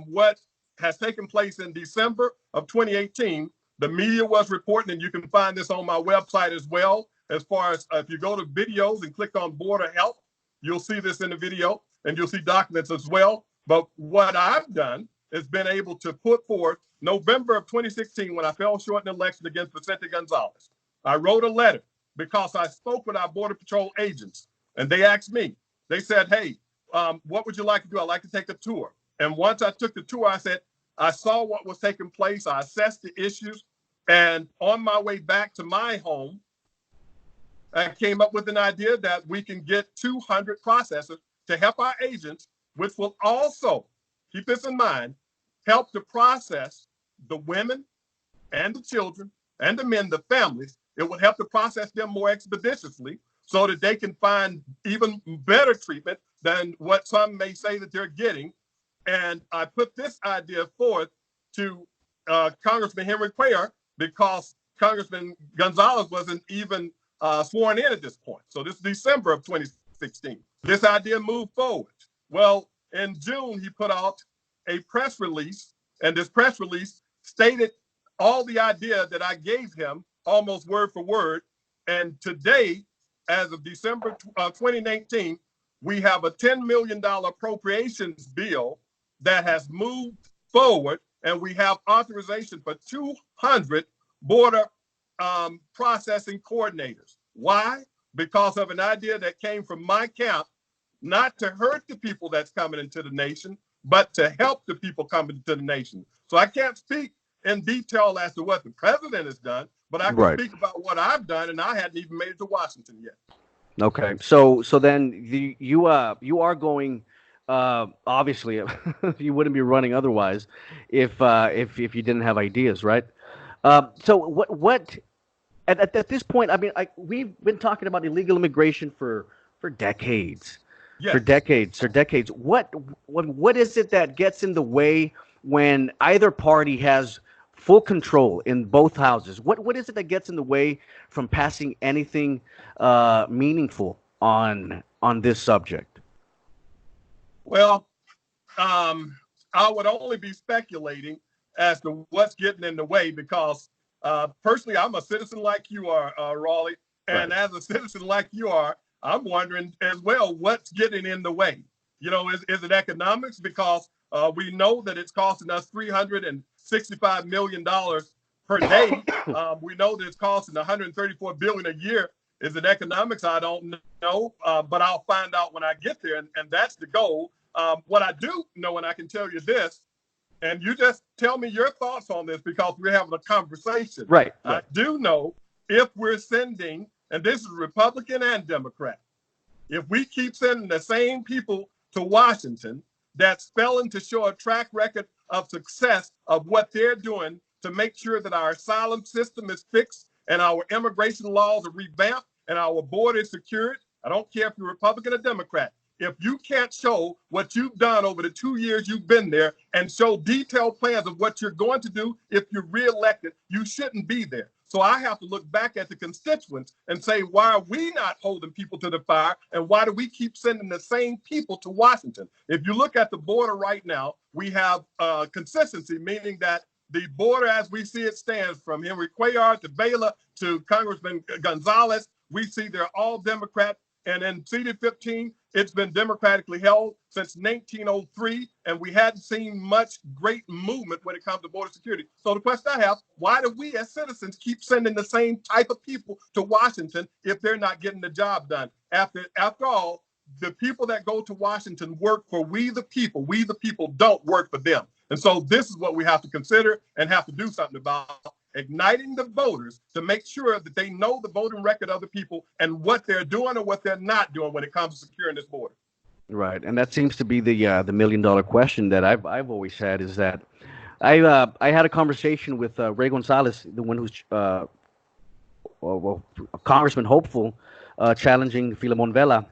what has taken place in December of 2018, the media was reporting, and you can find this on my website as well. As far as if you go to videos and click on border health, you'll see this in the video and you'll see documents as well. But what I've done is been able to put forth November of 2016, when I fell short in the election against Vicente Gonzalez. I wrote a letter because I spoke with our Border Patrol agents, and they asked me, they said, hey, what would you like to do? I'd like to take a tour. And once I took the tour, I said, I saw what was taking place. I assessed the issues. And on my way back to my home, I came up with an idea that we can get 200 processors to help our agents, which will also, keep this in mind, help to process the women and the children and the men, the families. It would help to process them more expeditiously so that they can find even better treatment than what some may say that they're getting. And I put this idea forth to Congressman Henry Cuellar because Congressman Gonzalez wasn't even sworn in at this point. So this is December of 2016. This idea moved forward. Well, in June, he put out a press release, and this press release stated all the idea that I gave him almost word for word. And today, as of December 2019, we have a $10 million appropriations bill that has moved forward, and we have authorization for 200 border processing coordinators. Why? Because of an idea that came from my camp, not to hurt the people that's coming into the nation, but to help the people coming into the nation. So I can't speak in detail as to what the president has done, but I can Right. speak about what I've done, and I hadn't even made it to Washington yet. Okay. So then you are going, obviously you wouldn't be running otherwise if you didn't have ideas, right? So what at this point, I mean, we've been talking about illegal immigration for decades, for Yes. decades, for decades. What is it that gets in the way when either party has full control in both houses? What is it that gets in the way from passing anything meaningful on this subject? Well, I would only be speculating as to what's getting in the way because personally, I'm a citizen like you are, Raleigh. Right. And as a citizen like you are, I'm wondering as well what's getting in the way. You know, is it economics? Because we know that it's costing us $365 million per day. We know that it's costing $134 billion a year. Is it economics? I don't know, but I'll find out when I get there, and that's the goal. What I do know, and I can tell you this, and you just tell me your thoughts on this because we're having a conversation. Right. I Right. do know if we're sending, and this is Republican and Democrat, if we keep sending the same people to Washington that's failing to show a track record of success of what they're doing to make sure that our asylum system is fixed and our immigration laws are revamped and our border is secured, I don't care if you're Republican or Democrat. If you can't show what you've done over the 2 years you've been there and show detailed plans of what you're going to do if you're reelected, you shouldn't be there. So I have to look back at the constituents and say, why are we not holding people to the fire? And why do we keep sending the same people to Washington? If you look at the border right now, we have consistency, meaning that the border as we see it stands from Henry Cuellar to Baylor to Congressman Gonzalez, we see they're all Democrat. And in CD15, it's been democratically held since 1903, and we hadn't seen much great movement when it comes to border security. So the question I have, why do we as citizens keep sending the same type of people to Washington if they're not getting the job done? After all, the people that go to Washington work for we the people. We the people don't work for them. And so this is what we have to consider and have to do something about. Igniting the voters to make sure that they know the voting record of the people and what they're doing or what they're not doing when it comes to securing this border. Right. And that seems to be the $1 million question that I've always had is that I had a conversation with Ray Gonzalez, the one who's a congressman hopeful, challenging Filemon Vela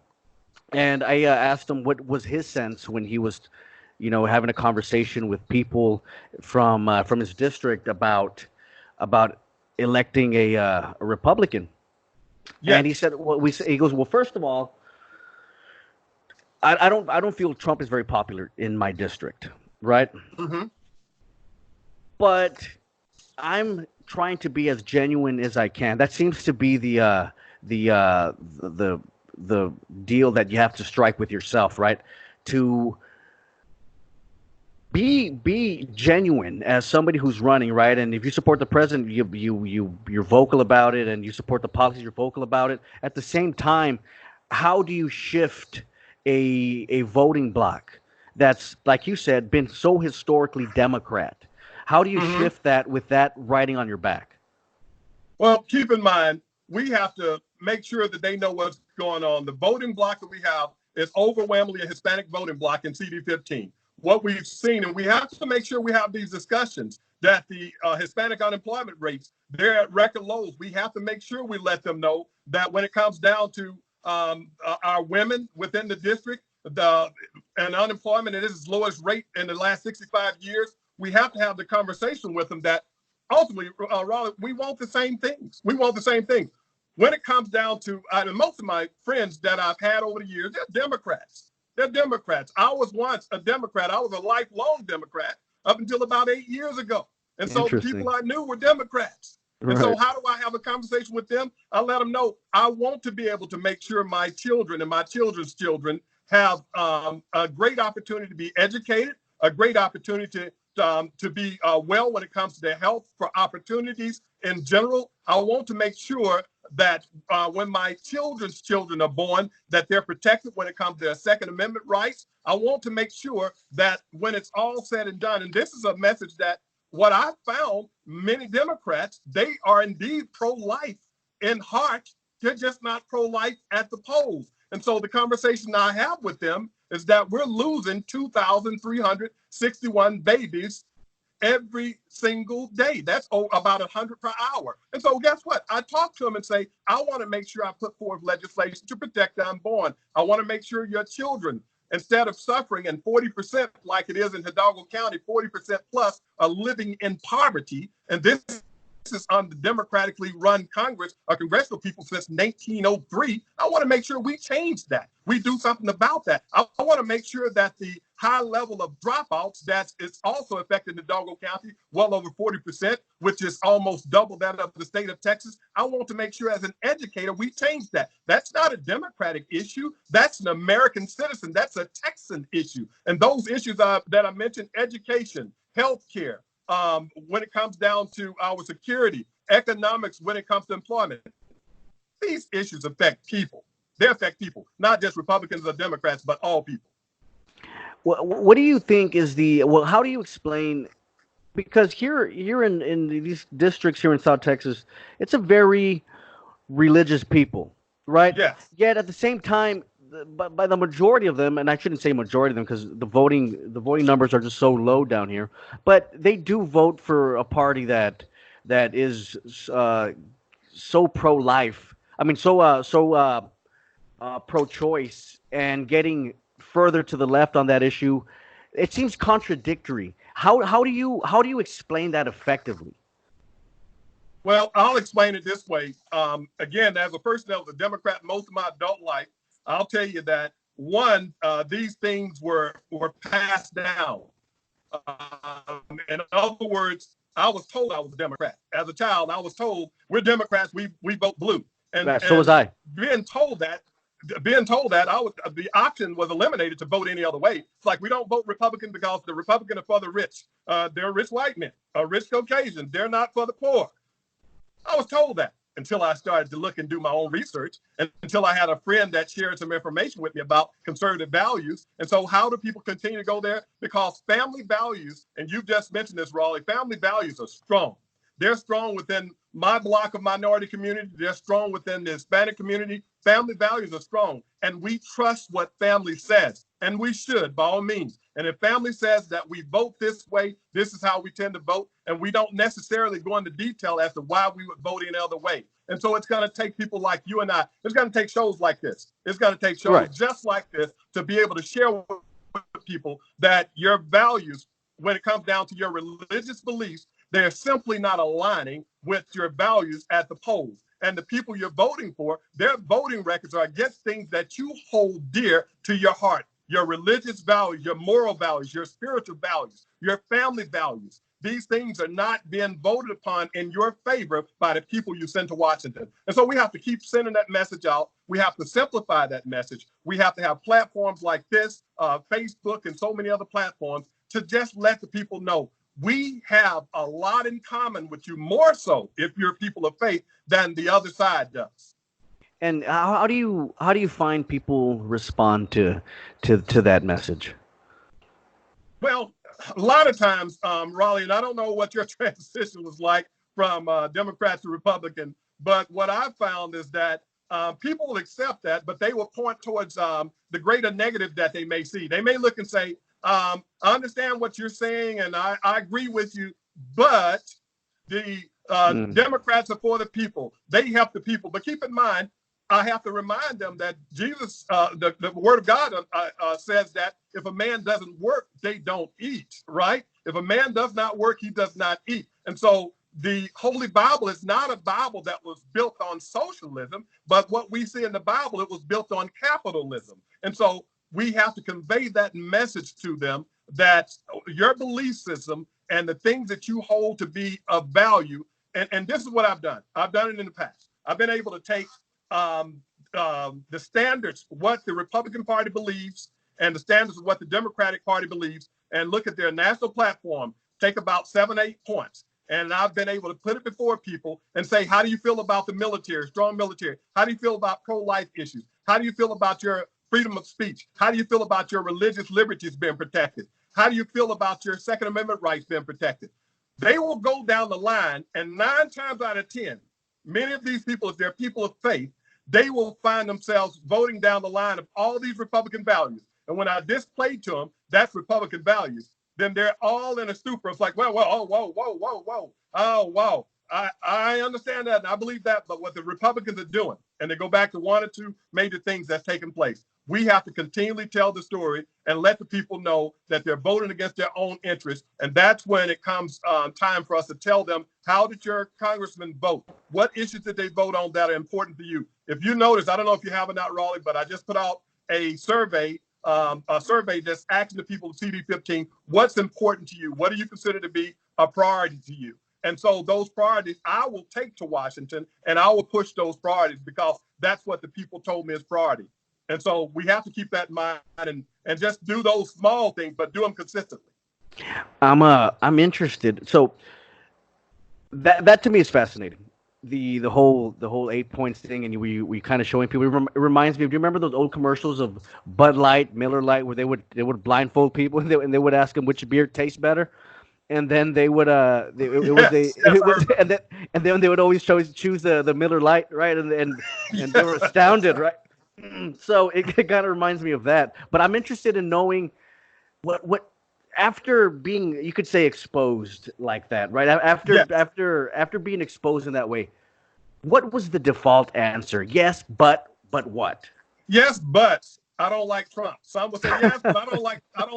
And I asked him what was his sense when he was, having a conversation with people from his district about electing a Republican. And he Yes. said, "Well, he goes, well, first of all, I don't feel Trump is very popular in my district, right? Hmm. But I'm trying to be as genuine as I can. That seems to be the deal that you have to strike with yourself, right? To be genuine as somebody who's running, right? And if you support the president, you're vocal about it, and you support the policies, you're vocal about it. At the same time, how do you shift a voting bloc that's, like you said, been so historically Democrat? How do you Hmm. shift that with that riding on your back? Well, keep in mind, we have to make sure that they know what's going on. The voting block that we have is overwhelmingly a Hispanic voting block in CD15. What we've seen, and we have to make sure we have these discussions, that the Hispanic unemployment rates, they're at record lows. We have to make sure we let them know that when it comes down to our women within the district, and unemployment at its lowest rate in the last 65 years, we have to have the conversation with them that ultimately, Raleigh, we want the same things. We want the same things. When it comes down to, most of my friends that I've had over the years, they're Democrats. They're Democrats. I was once a Democrat. I was a lifelong Democrat up until about 8 years ago. And so the Interesting. people I knew were Democrats. And so Right. how do I have a conversation with them? I let them know I want to be able to make sure my children and my children's children have a great opportunity to be educated, a great opportunity to be well when it comes to their health, for opportunities in general. I want to make sure that when my children's children are born, that they're protected when it comes to their Second Amendment rights. I want to make sure that when it's all said and done, and this is a message that what I found, many Democrats, they are indeed pro-life in heart. They're just not pro-life at the polls. And so the conversation I have with them is that we're losing 2,361 babies every single day. That's about 100 per hour. And so guess what? I talk to them and say, I want to make sure I put forth legislation to protect the unborn. I want to make sure your children, instead of suffering, and 40%, like it is in Hidalgo County, 40% plus are living in poverty. And this is on the democratically run Congress, congressional people since 1903. I want to make sure we change that. We do something about that. I want to make sure that the high level of dropouts that is also affecting the Hidalgo County, well over 40%, which is almost double that of the state of Texas. I want to make sure as an educator we change that. That's not a Democratic issue. That's an American citizen. That's a Texan issue. And those issues that I mentioned, education, healthcare, when it comes down to our security, economics, when it comes to employment, these issues affect people. They affect people, not just Republicans or Democrats, but all people. What do you think is how do you explain, because here in these districts here in South Texas, it's a very religious people, right? Yes. Yet at the same time, by the majority of them, and I shouldn't say majority of them because the voting numbers are just so low down here, but they do vote for a party that is so pro life. I mean, so pro choice, and getting further to the left on that issue. It seems contradictory. How do you explain that effectively? Well, I'll explain it this way. Again, as a person that was a Democrat most of my adult life, I'll tell you that one, these things were passed down. In other words, I was told I was a Democrat. As a child, I was told we're Democrats, we vote blue. And Yeah, so was and I. being told that, the option was eliminated to vote any other way. It's like we don't vote Republican because the Republican are for the rich. They're rich white men, rich Caucasians. They're not for the poor. I was told that until I started to look and do my own research, and until I had a friend that shared some information with me about conservative values. And so, how do people continue to go there? Because family values, and you've just mentioned this, Raleigh, family values are strong. They're strong within my block of minority community, they're strong within the Hispanic community. Family values are strong, and we trust what family says, and we should, by all means. And if family says that we vote this way, this is how we tend to vote, and we don't necessarily go into detail as to why we would vote any other way. And so it's going to take people like you and I. It's going to take shows like this. It's going to take shows Right. just like this to be able to share with people that your values, when it comes down to your religious beliefs, they're simply not aligning with your values at the polls. And the people you're voting for, their voting records are against things that you hold dear to your heart, your religious values, your moral values, your spiritual values, your family values. These things are not being voted upon in your favor by the people you send to Washington. And so we have to keep sending that message out. We have to simplify that message. We have to have platforms like this, Facebook, and so many other platforms to just let the people know we have a lot in common with you, more so if you're people of faith than the other side does. And how do you find people respond to that message? Well, a lot of times, Raleigh, and I don't know what your transition was like from Democrat to Republican, but what I found is that people will accept that, but they will point towards the greater negative that they may see. They may look and say, I understand what you're saying, and I agree with you, but the Democrats are for the people. They help the people. But keep in mind, I have to remind them that Jesus, the word of God says that if a man doesn't work, they don't eat, right? If a man does not work, he does not eat. And so the Holy Bible is not a Bible that was built on socialism, but what we see in the Bible, it was built on capitalism. And so we have to convey that message to them that your belief system and the things that you hold to be of value, and this is what I've done. I've done it in the past. I've been able to take the standards, what the Republican Party believes, and the standards of what the Democratic Party believes, and look at their national platform, take about 7, 8 points. And I've been able to put it before people and say, how do you feel about the military, strong military? How do you feel about pro-life issues? How do you feel about your freedom of speech? How do you feel about your religious liberties being protected? How do you feel about your Second Amendment rights being protected? They will go down the line, and 9 times out of 10, many of these people, if they're people of faith, they will find themselves voting down the line of all these Republican values. And when I display to them, that's Republican values, then they're all in a stupor. It's like, well, oh, whoa. Oh, wow. I understand that and I believe that, but what the Republicans are doing, and they go back to 1 or 2 major things that's taken place. We have to continually tell the story and let the people know that they're voting against their own interests. And that's when it comes time for us to tell them, how did your congressman vote? What issues did they vote on that are important to you? If you notice, I don't know if you have or not, Raleigh, but I just put out a survey that's asking the people of CD15, what's important to you? What do you consider to be a priority to you? And so those priorities I will take to Washington, and I will push those priorities because that's what the people told me is priority. And so we have to keep that in mind and just do those small things, but do them consistently. I'm interested. So that to me is fascinating. The whole 8 points thing, and we kind of showing people. It reminds me of. Do you remember those old commercials of Bud Light, Miller Light, where they would blindfold people and they would ask them which beer tastes better, and then they would it was they Yes, yes, it was, and then they would always choose the Miller Light, right, and they were astounded, right. So it kind of reminds me of that. But I'm interested in knowing what after being, you could say, exposed like that, right? After yes, after after being exposed in that way, what was the default answer? Yes, but what? yes, but I don't like Trump. Some will say yes, but I don't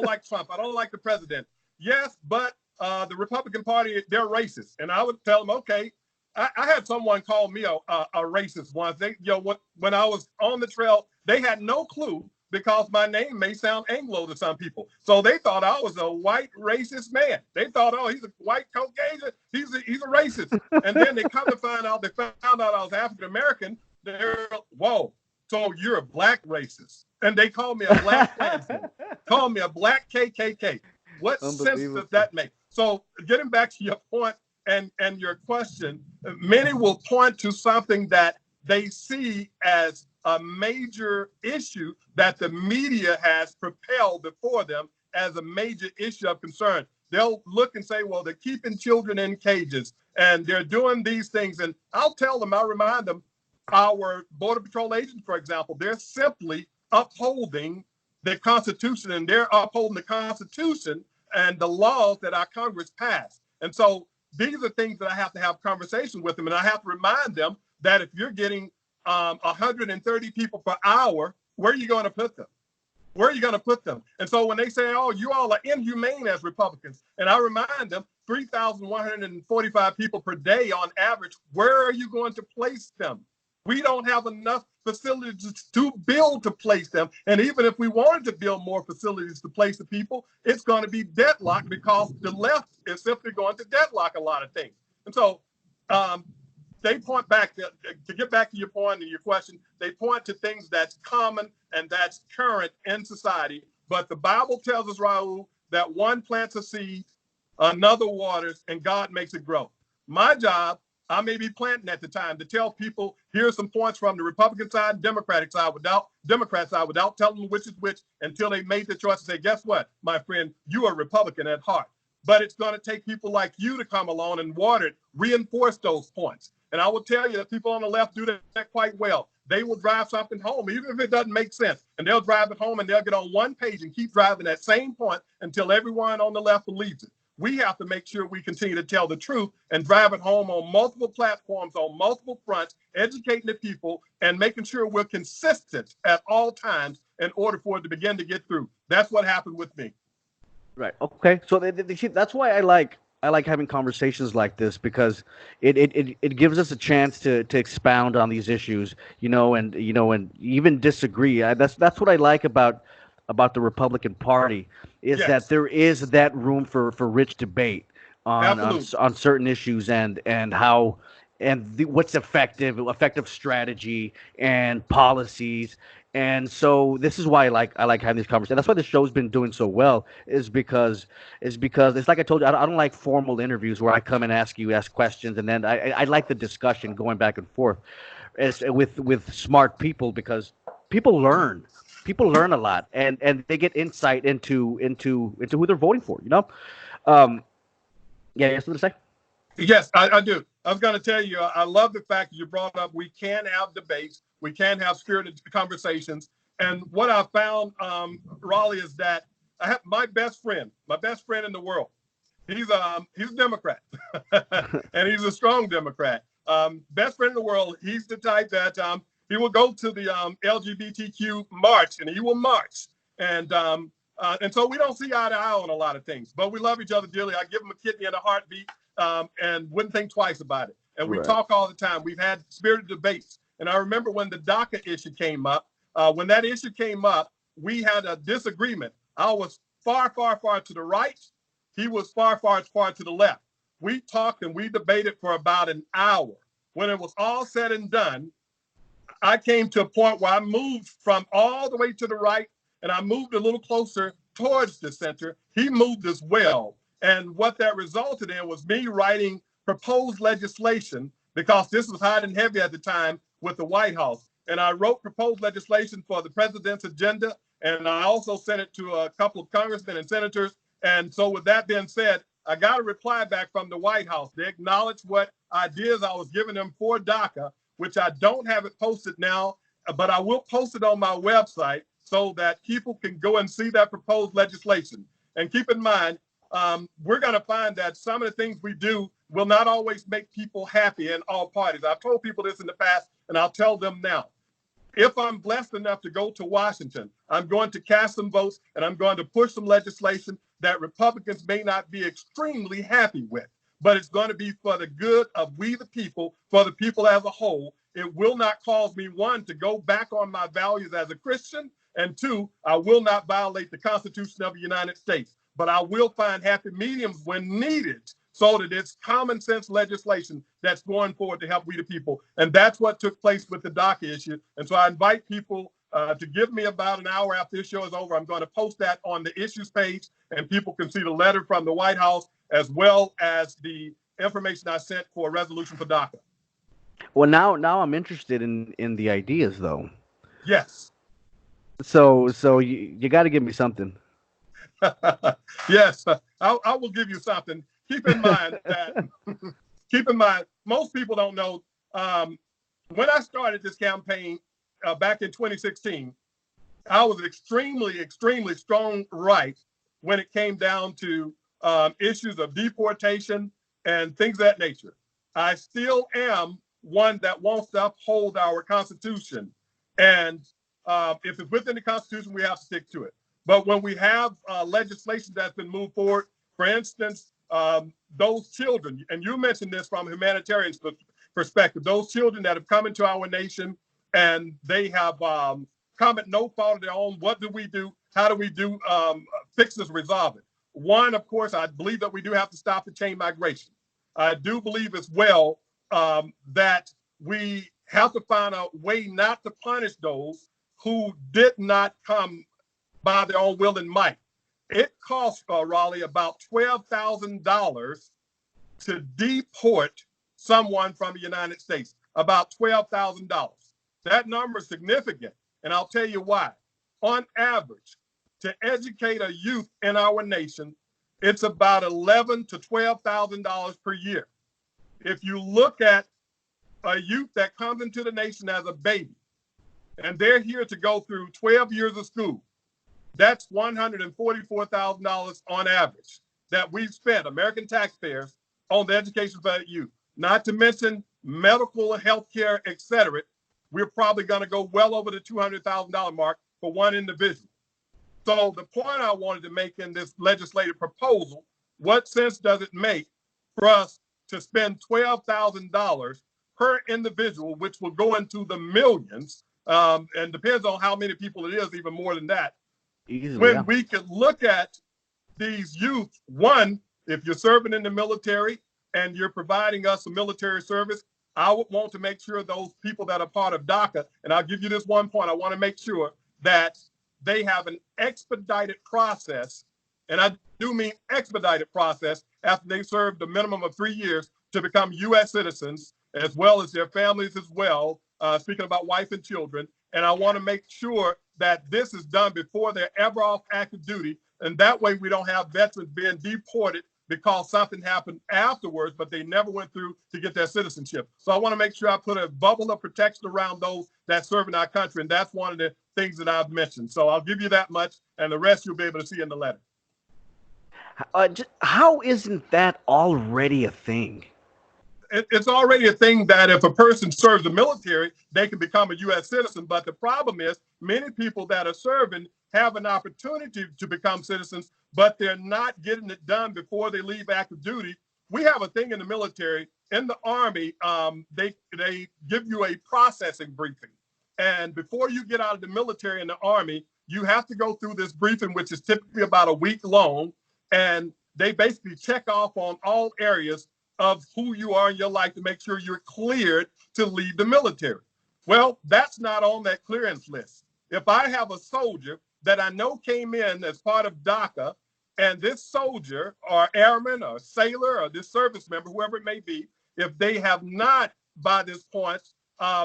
like Trump. I don't like the president. Yes, but the Republican Party, they're racist. And I would tell them, okay, I had someone call me a racist once. When I was on the trail, they had no clue because my name may sound Anglo to some people. So they thought I was a white racist man. They thought, oh, he's a white Caucasian. He's a racist. And then they come to find out, they found out I was African American. They're, whoa, so you're a black racist. And they call me a black Klansman, call me a black KKK. What sense does Unbelievable. that make? So getting back to your point and your question, many will point to something that they see as a major issue that the media has propelled before them as a major issue of concern. they'll look and say, well, they're keeping children in cages and they're doing these things. And I'll tell them, I'll remind them, our Border Patrol agents, for example, they're simply upholding the Constitution, and they're upholding the Constitution and the laws that our Congress passed. And so these are things that I have to have conversations with them. And I have to remind them that if you're getting 130 people per hour, where are you going to put them? Where are you going to put them? And so when they say, oh, you all are inhumane as Republicans, and I remind them 3,145 people per day on average, where are you going to place them? We don't have enough facilities to build to place them. And even if we wanted to build more facilities to place the people, it's going to be deadlocked because the left is simply going to deadlock a lot of things. And so they point back to get back to your point and your question, they point to things that's common and that's current in society. But the Bible tells us, Raul, that one plants a seed, another waters, and God makes it grow. My job, I may be planting at the time to tell people, here's some points from the Republican side, Democratic side, without telling them which is which until they made the choice and say, guess what, my friend, you are Republican at heart. But it's going to take people like you to come along and water it, reinforce those points. And I will tell you that people on the left do that quite well. They will drive something home, even if it doesn't make sense. And they'll drive it home and they'll get on one page and keep driving that same point until everyone on the left believes it. We have to make sure we continue to tell the truth and drive it home on multiple platforms, on multiple fronts, educating the people and making sure we're consistent at all times in order for it to begin to get through. That's what happened with me. Right. Okay. So that's why I like having conversations like this, because it gives us a chance to expound on these issues, and even disagree. That's what I like about the Republican Party, is Yes. that there is that room for rich debate on certain issues, and how what's effective strategy and policies. And so this is why I like having these conversations. That's why the show's been doing so well, is because it's like I told you, I don't like formal interviews where I come and ask questions, and then I like the discussion going back and forth with smart people, because people learn a lot, and they get insight into who they're voting for. Yeah, you have something to say? Yes, I do. I was going to tell you, I love the fact that you brought up we can have debates, we can have spirited conversations. And what I found, Raleigh, is that I have my best friend in the world. He's a Democrat, and he's a strong Democrat. Best friend in the world. He's the type that he will go to the LGBTQ march, and he will march. And so we don't see eye to eye on a lot of things, but we love each other dearly. I give him a kidney and a heartbeat, and wouldn't think twice about it. And we talk all the time. We've had spirited debates. And I remember when the DACA issue came up, when that issue came up, we had a disagreement. I was far, far, far to the right. He was far, far, far to the left. We talked and we debated for about an hour. When it was all said and done, I came to a point where I moved from all the way to the right, and I moved a little closer towards the center. He moved as well. And what that resulted in was me writing proposed legislation, because this was hot and heavy at the time with the White House. And I wrote proposed legislation for the president's agenda, and I also sent it to a couple of congressmen and senators. And so with that being said, I got a reply back from the White House. They acknowledged what ideas I was giving them for DACA, which I don't have it posted now, but I will post it on my website so that people can go and see that proposed legislation. And keep in mind, we're going to find that some of the things we do will not always make people happy in all parties. I've told people this in the past, and I'll tell them now. If I'm blessed enough to go to Washington, I'm going to cast some votes, and I'm going to push some legislation that Republicans may not be extremely happy with. But it's going to be for the good of we the people, for the people as a whole. It will not cause me, one, to go back on my values as a Christian, and two, I will not violate the Constitution of the United States. But I will find happy mediums when needed, so that it's common sense legislation that's going forward to help we the people. And that's what took place with the DACA issue. And so I invite people to give me about an hour after this show is over. I'm going to post that on the issues page, and people can see the letter from the White House as well as the information I sent for a resolution for DACA. Well, now I'm interested in the ideas, though. Yes. So you got to give me something. Yes, I will give you something. Keep in mind that, keep in mind, most people don't know. Um, when I started this campaign back in 2016, I was extremely, extremely strong right when it came down to issues of deportation and things of that nature. I still am one that wants to uphold our Constitution. And if it's within the Constitution, we have to stick to it. But when we have legislation that's been moved forward, for instance, those children, and you mentioned this from a humanitarian perspective, those children that have come into our nation and they have come at no fault of their own. What do we do? How do we do fix this, resolve it? One, of course, I believe that we do have to stop the chain migration. I do believe as well that we have to find a way not to punish those who did not come by their own will and might. It cost Raleigh about $12,000 to deport someone from the United States, about $12,000. That number is significant, and I'll tell you why. On average, to educate a youth in our nation, it's about $11,000 to $12,000 per year. If you look at a youth that comes into the nation as a baby, and they're here to go through 12 years of school, that's $144,000 on average that we've spent, American taxpayers, on the education for that youth. Not to mention medical, health care, et cetera. We're probably going to go well over the $200,000 mark for one individual. So the point I wanted to make in this legislative proposal, what sense does it make for us to spend $12,000 per individual, which will go into the millions, and depends on how many people it is, even more than that, Easily, when yeah. we can look at these youth. One, if you're serving in the military and you're providing us a military service, I would want to make sure those people that are part of DACA, and I'll give you this one point, I want to make sure that they have an expedited process, and I do mean expedited process, after they served a minimum of 3 years to become U.S. citizens, as well as their families as well, speaking about wife and children. And I want to make sure that this is done before they're ever off active duty. And that way we don't have veterans being deported because something happened afterwards, but they never went through to get their citizenship. So I want to make sure I put a bubble of protection around those that serve in our country. And that's one of the things that I've mentioned. So I'll give you that much, and the rest you'll be able to see in the letter. How isn't that already a thing? It's already a thing that if a person serves the military, they can become a U.S. citizen. But the problem is many people that are serving have an opportunity to become citizens, but they're not getting it done before they leave active duty. We have a thing in the military, in the Army, they give you a processing briefing. And before you get out of the military in the Army, you have to go through this briefing, which is typically about a week long. And they basically check off on all areas of who you are in your life to make sure you're cleared to leave the military. Well, that's not on that clearance list. If I have a soldier that I know came in as part of DACA, and this soldier or airman or sailor or this service member, whoever it may be, if they have not by this point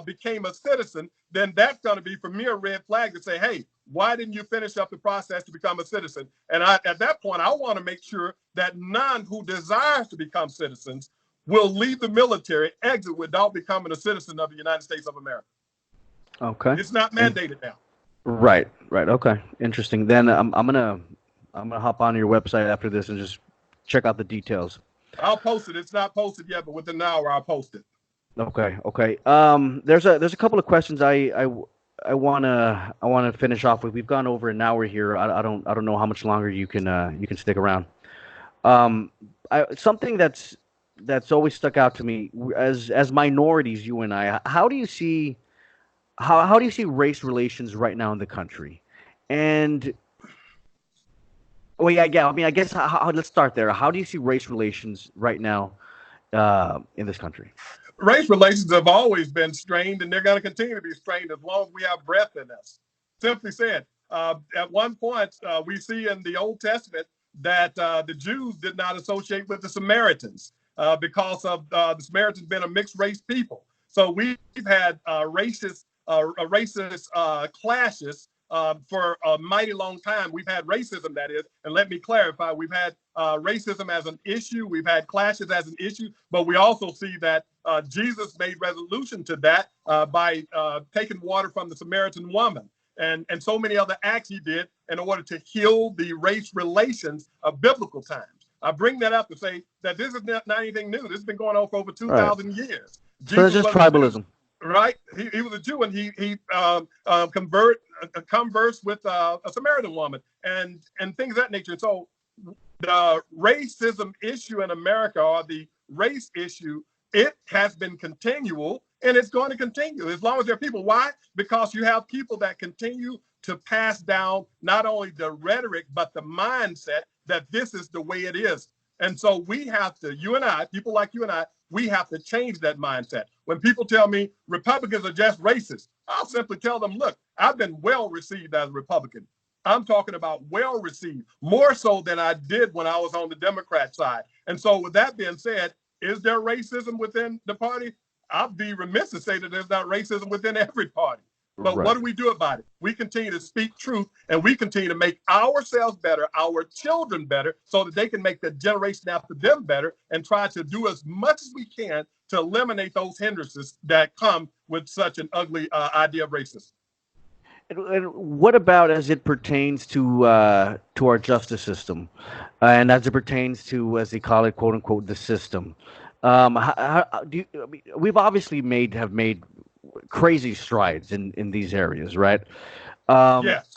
became a citizen, then that's going to be for me a red flag to say, hey, why didn't you finish up the process to become a citizen? And at that point, I want to make sure that none who desires to become citizens will leave the military, exit without becoming a citizen of the United States of America. Okay. It's not And mandated now. right, right. Okay, interesting. Then I'm gonna hop on your website after this and just check out the details. I'll post it. It's not posted yet, but within an hour, I'll post it. Okay, okay. There's a couple of questions I wanna finish off with. We've gone over an hour here. I don't know how much longer you can stick around. Um, something that's always stuck out to me as minorities, you and I. How do you see race relations right now in the country? And well, yeah, yeah. I mean, I guess let's start there. How do you see race relations right now in this country? Race relations have always been strained, and they're going to continue to be strained as long as we have breath in us. Simply said, at one point, we see in the Old Testament that the Jews did not associate with the Samaritans because of the Samaritans being a mixed race people. So we've had racist clashes for a mighty long time, we've had racism, that is. And let me clarify, we've had racism as an issue. We've had clashes as an issue. But we also see that Jesus made resolution to that by taking water from the Samaritan woman. And so many other acts he did in order to heal the race relations of biblical times. I bring that up to say that this is not anything new. This has been going on for over 2,000 years. So that's Jesus just was a Jew, tribalism. right? He was a Jew, and he conversed with a Samaritan woman and things of that nature. And so the racism issue in America, or the race issue, it has been continual, and it's going to continue as long as there are people. Why? Because you have people that continue to pass down not only the rhetoric, but the mindset that this is the way it is. And so we have to, you and I, people like you and I, we have to change that mindset. When people tell me Republicans are just racist, I'll simply tell them, look, I've been well received as a Republican. I'm talking about well received, more so than I did when I was on the Democrat side. And so with that being said, is there racism within the party? I'd be remiss to say that there's not racism within every party. But what do we do about it? We continue to speak truth, and we continue to make ourselves better, our children better, so that they can make the generation after them better, and try to do as much as we can to eliminate those hindrances that come with such an ugly idea of racism. And what about as it pertains to our justice system, and as it pertains to, as they call it, quote unquote, the system? We've obviously have made crazy strides in these areas, right? Yes.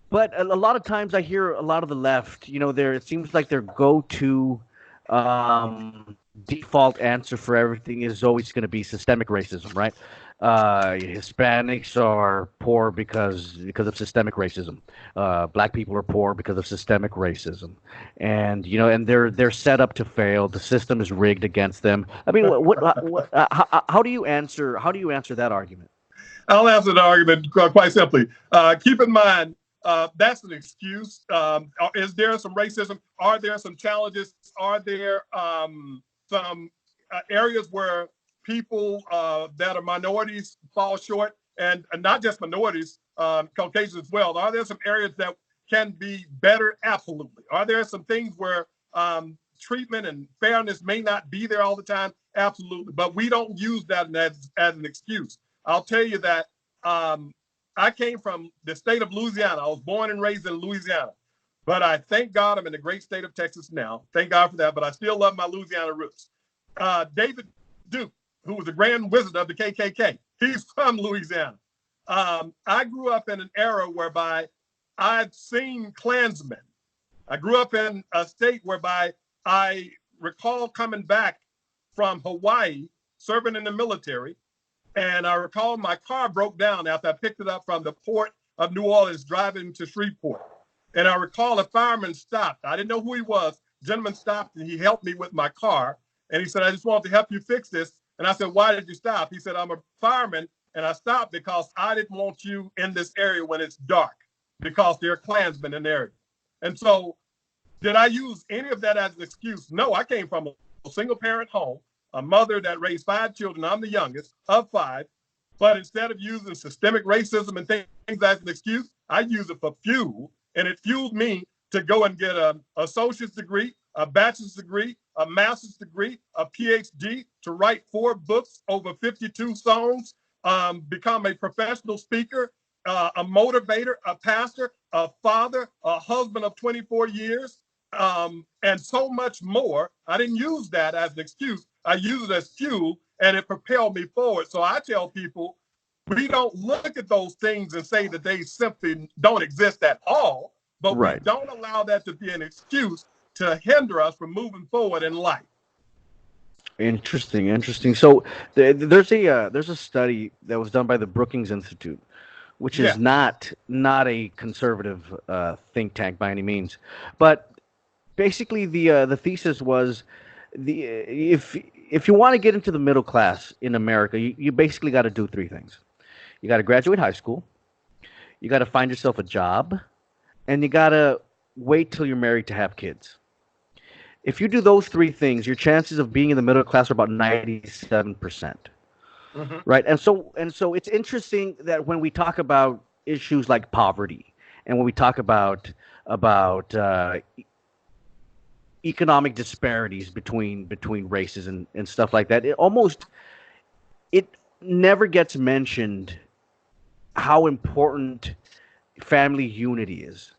But a lot of times I hear a lot of the left, it seems like their go-to default answer for everything is always going to be systemic racism, right? Hispanics are poor because of systemic racism. Black people are poor because of systemic racism, and they're set up to fail. The system is rigged against them. I mean, how do you answer that argument? I'll answer the argument quite simply. Keep in mind, that's an excuse. Is there some racism? Are there some challenges? Are there some areas where people that are minorities fall short, and not just minorities, Caucasians as well? Are there some areas that can be better? Absolutely. Are there some things where treatment and fairness may not be there all the time? Absolutely. But we don't use that as an excuse. I'll tell you that I came from the state of Louisiana. I was born and raised in Louisiana. But I thank God I'm in the great state of Texas now. Thank God for that. But I still love my Louisiana roots. David Duke, who was the grand wizard of the KKK, he's from Louisiana. I grew up in an era whereby I'd seen Klansmen. I grew up in a state whereby I recall coming back from Hawaii, serving in the military. And I recall my car broke down after I picked it up from the port of New Orleans, driving to Shreveport. And I recall a fireman stopped. I didn't know who he was. The gentleman stopped and he helped me with my car. And he said, I just want to help you fix this. And I said, why did you stop? He said, I'm a fireman. And I stopped because I didn't want you in this area when it's dark, because there are Klansmen in the area. And so did I use any of that as an excuse? No, I came from a single parent home, a mother that raised 5 children. I'm the youngest of 5. But instead of using systemic racism and things as an excuse, I use it for fuel. And it fueled me to go and get an associate's degree, a bachelor's degree, a master's degree, a PhD, to write 4 books, over 52 songs, become a professional speaker, a motivator, a pastor, a father, a husband of 24 years, and so much more. I didn't use that as an excuse. I use it as fuel, and it propelled me forward. So I tell people, we don't look at those things and say that they simply don't exist at all, but we don't allow that to be an excuse to hinder us from moving forward in life. Interesting. So there's a study that was done by the Brookings Institute, which is not a conservative think tank by any means, but basically the thesis was if you want to get into the middle class in America, you basically got to do 3 things. You got to graduate high school, you got to find yourself a job, and you got to wait till you're married to have kids. If you do those 3 things, your chances of being in the middle class are about 97%. Mm-hmm. Right? And so it's interesting that when we talk about issues like poverty, and when we talk about economic disparities between races and stuff like that, it never gets mentioned how important family unity is,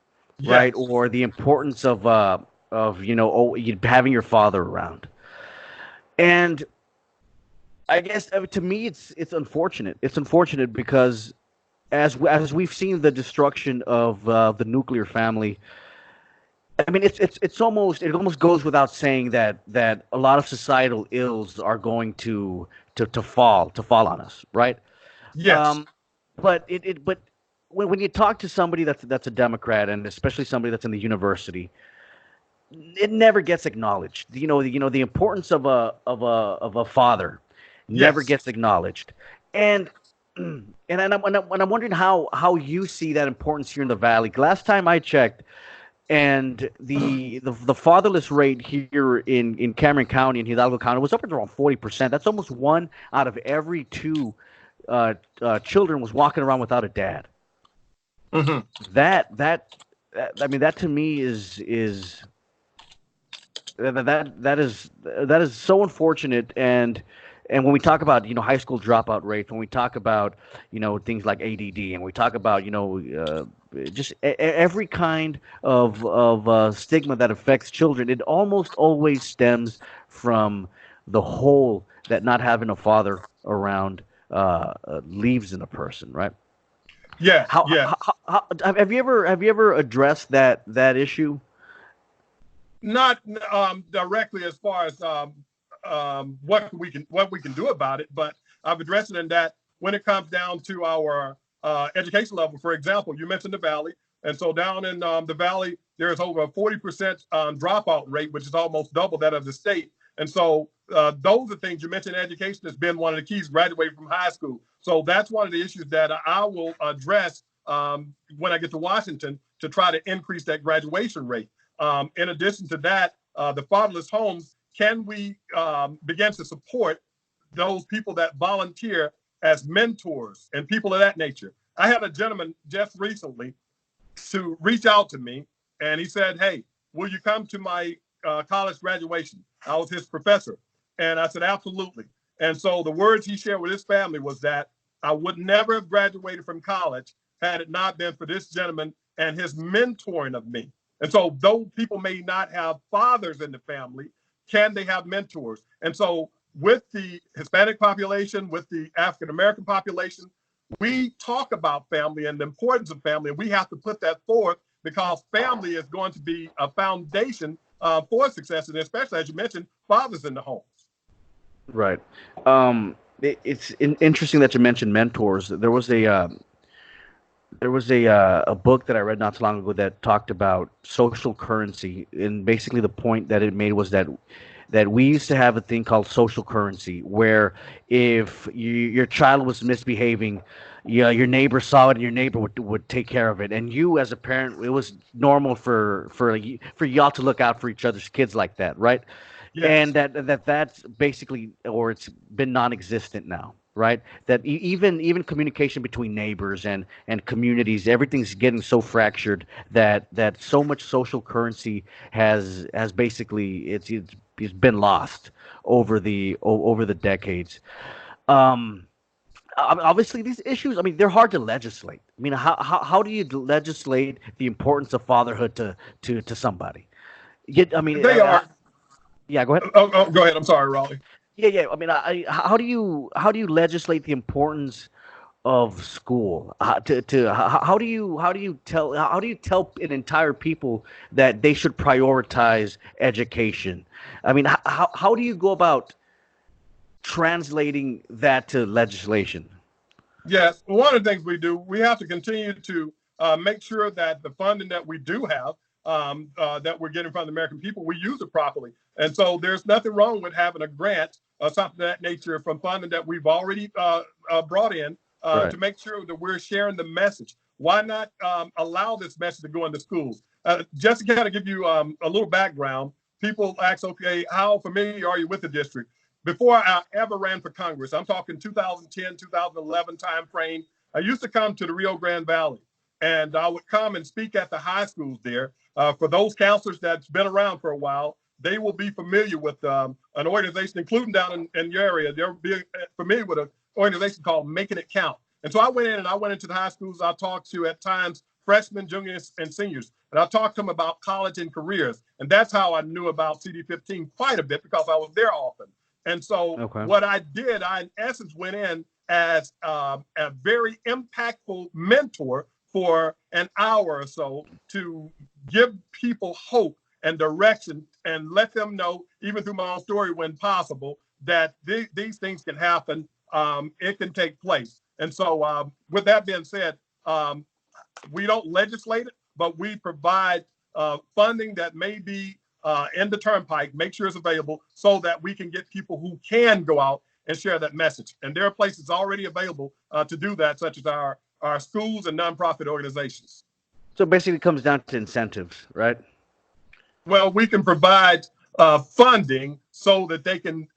right? Yes. Or the importance of having your father around. And I guess to me it's unfortunate. It's unfortunate because as we've seen the destruction of the nuclear family, I mean it almost goes without saying that a lot of societal ills are going to fall on us, right? Yes. Um, but when you talk to somebody that's a Democrat, and especially somebody that's in the university, it never gets acknowledged. The importance of a father never Yes. gets acknowledged, and and I'm wondering how you see that importance here in the valley. Last time I checked, and the fatherless rate here in Cameron County and Hidalgo County was up at around 40%. That's almost one out of every two children was walking around without a dad. Hmm. That I mean that to me is that is so unfortunate. And when we talk about high school dropout rates, when we talk about things like ADD, and we talk about just every kind of stigma that affects children, it almost always stems from the hole that not having a father around leaves in a person, right? Yes. How, Yes. have you ever addressed that issue? Not directly as far as what we can do about it, but I've addressed it in that when it comes down to our education level. For example, you mentioned the valley, and so down in the valley there is over a 40% dropout rate, which is almost double that of the state. And so those are things you mentioned. Education has been one of the keys, graduating from high school. So that's one of the issues that I will address when I get to Washington to try to increase that graduation rate. In addition to that, the fatherless homes, can we begin to support those people that volunteer as mentors and people of that nature? I had a gentleman just recently to reach out to me, and he said, "Hey, will you come to my college graduation?" I was his professor, and I said, "Absolutely." And so the words he shared with his family was that I would never have graduated from college had it not been for this gentleman and his mentoring of me. And so, though people may not have fathers in the family, can they have mentors? And so, with the Hispanic population, with the African American population, we talk about family and the importance of family, and we have to put that forth because family is going to be a foundation for success, and especially as you mentioned, fathers in the homes. Right. It's interesting that you mentioned mentors. There was a book that I read not too long ago that talked about social currency, and basically the point that it made was that we used to have a thing called social currency, where if your child was misbehaving, yeah, your neighbor saw it, and your neighbor would take care of it. And you, as a parent, it was normal for y'all to look out for each other's kids like that, right? And Yes, that's basically, or it's been non-existent now, right? That even communication between neighbors and communities, everything's getting so fractured that so much social currency has basically it's been lost over the decades. um Obviously these issues, I mean, they're hard to legislate. I mean, how do you legislate the importance of fatherhood to somebody? I mean, they are. yeah, go ahead. Oh, go ahead. I'm sorry, Raleigh. Yeah, yeah. I mean, how do you legislate the importance of school? How do you tell an entire people that they should prioritize education? I mean, how do you go about translating that to legislation? Yes, one of the things we do, we have to continue to make sure that the funding that we do have, that we're getting from the American people, we use it properly. And so there's nothing wrong with having a grant or something of that nature from funding that we've already brought in Right. to make sure that we're sharing the message. Why not allow this message to go into schools? Just to kind of give you a little background, people ask, okay, how familiar are you with the district? Before I ever ran for Congress, I'm talking 2010, 2011 time frame. I used to come to the Rio Grande Valley, and I would come and speak at the high schools there. For those counselors that's been around for a while, they will be familiar with an organization, including down in your area. They'll be familiar with an organization called Making It Count. And so I went into the high schools. I talked to, at times, freshmen, juniors, and seniors. And I talked to them about college and careers. And that's how I knew about CD15 quite a bit, because I was there often. And so Okay. what I did, I in essence went in as a very impactful mentor for an hour or so to give people hope and direction, and let them know, even through my own story when possible, that these things can happen. It can take place. And so with that being said, we don't legislate it, but we provide funding that may be in the turnpike, make sure it's available so that we can get people who can go out and share that message. And there are places already available to do that, such as our schools and nonprofit organizations. So basically, it comes down to incentives, right? Well, we can provide funding so that they can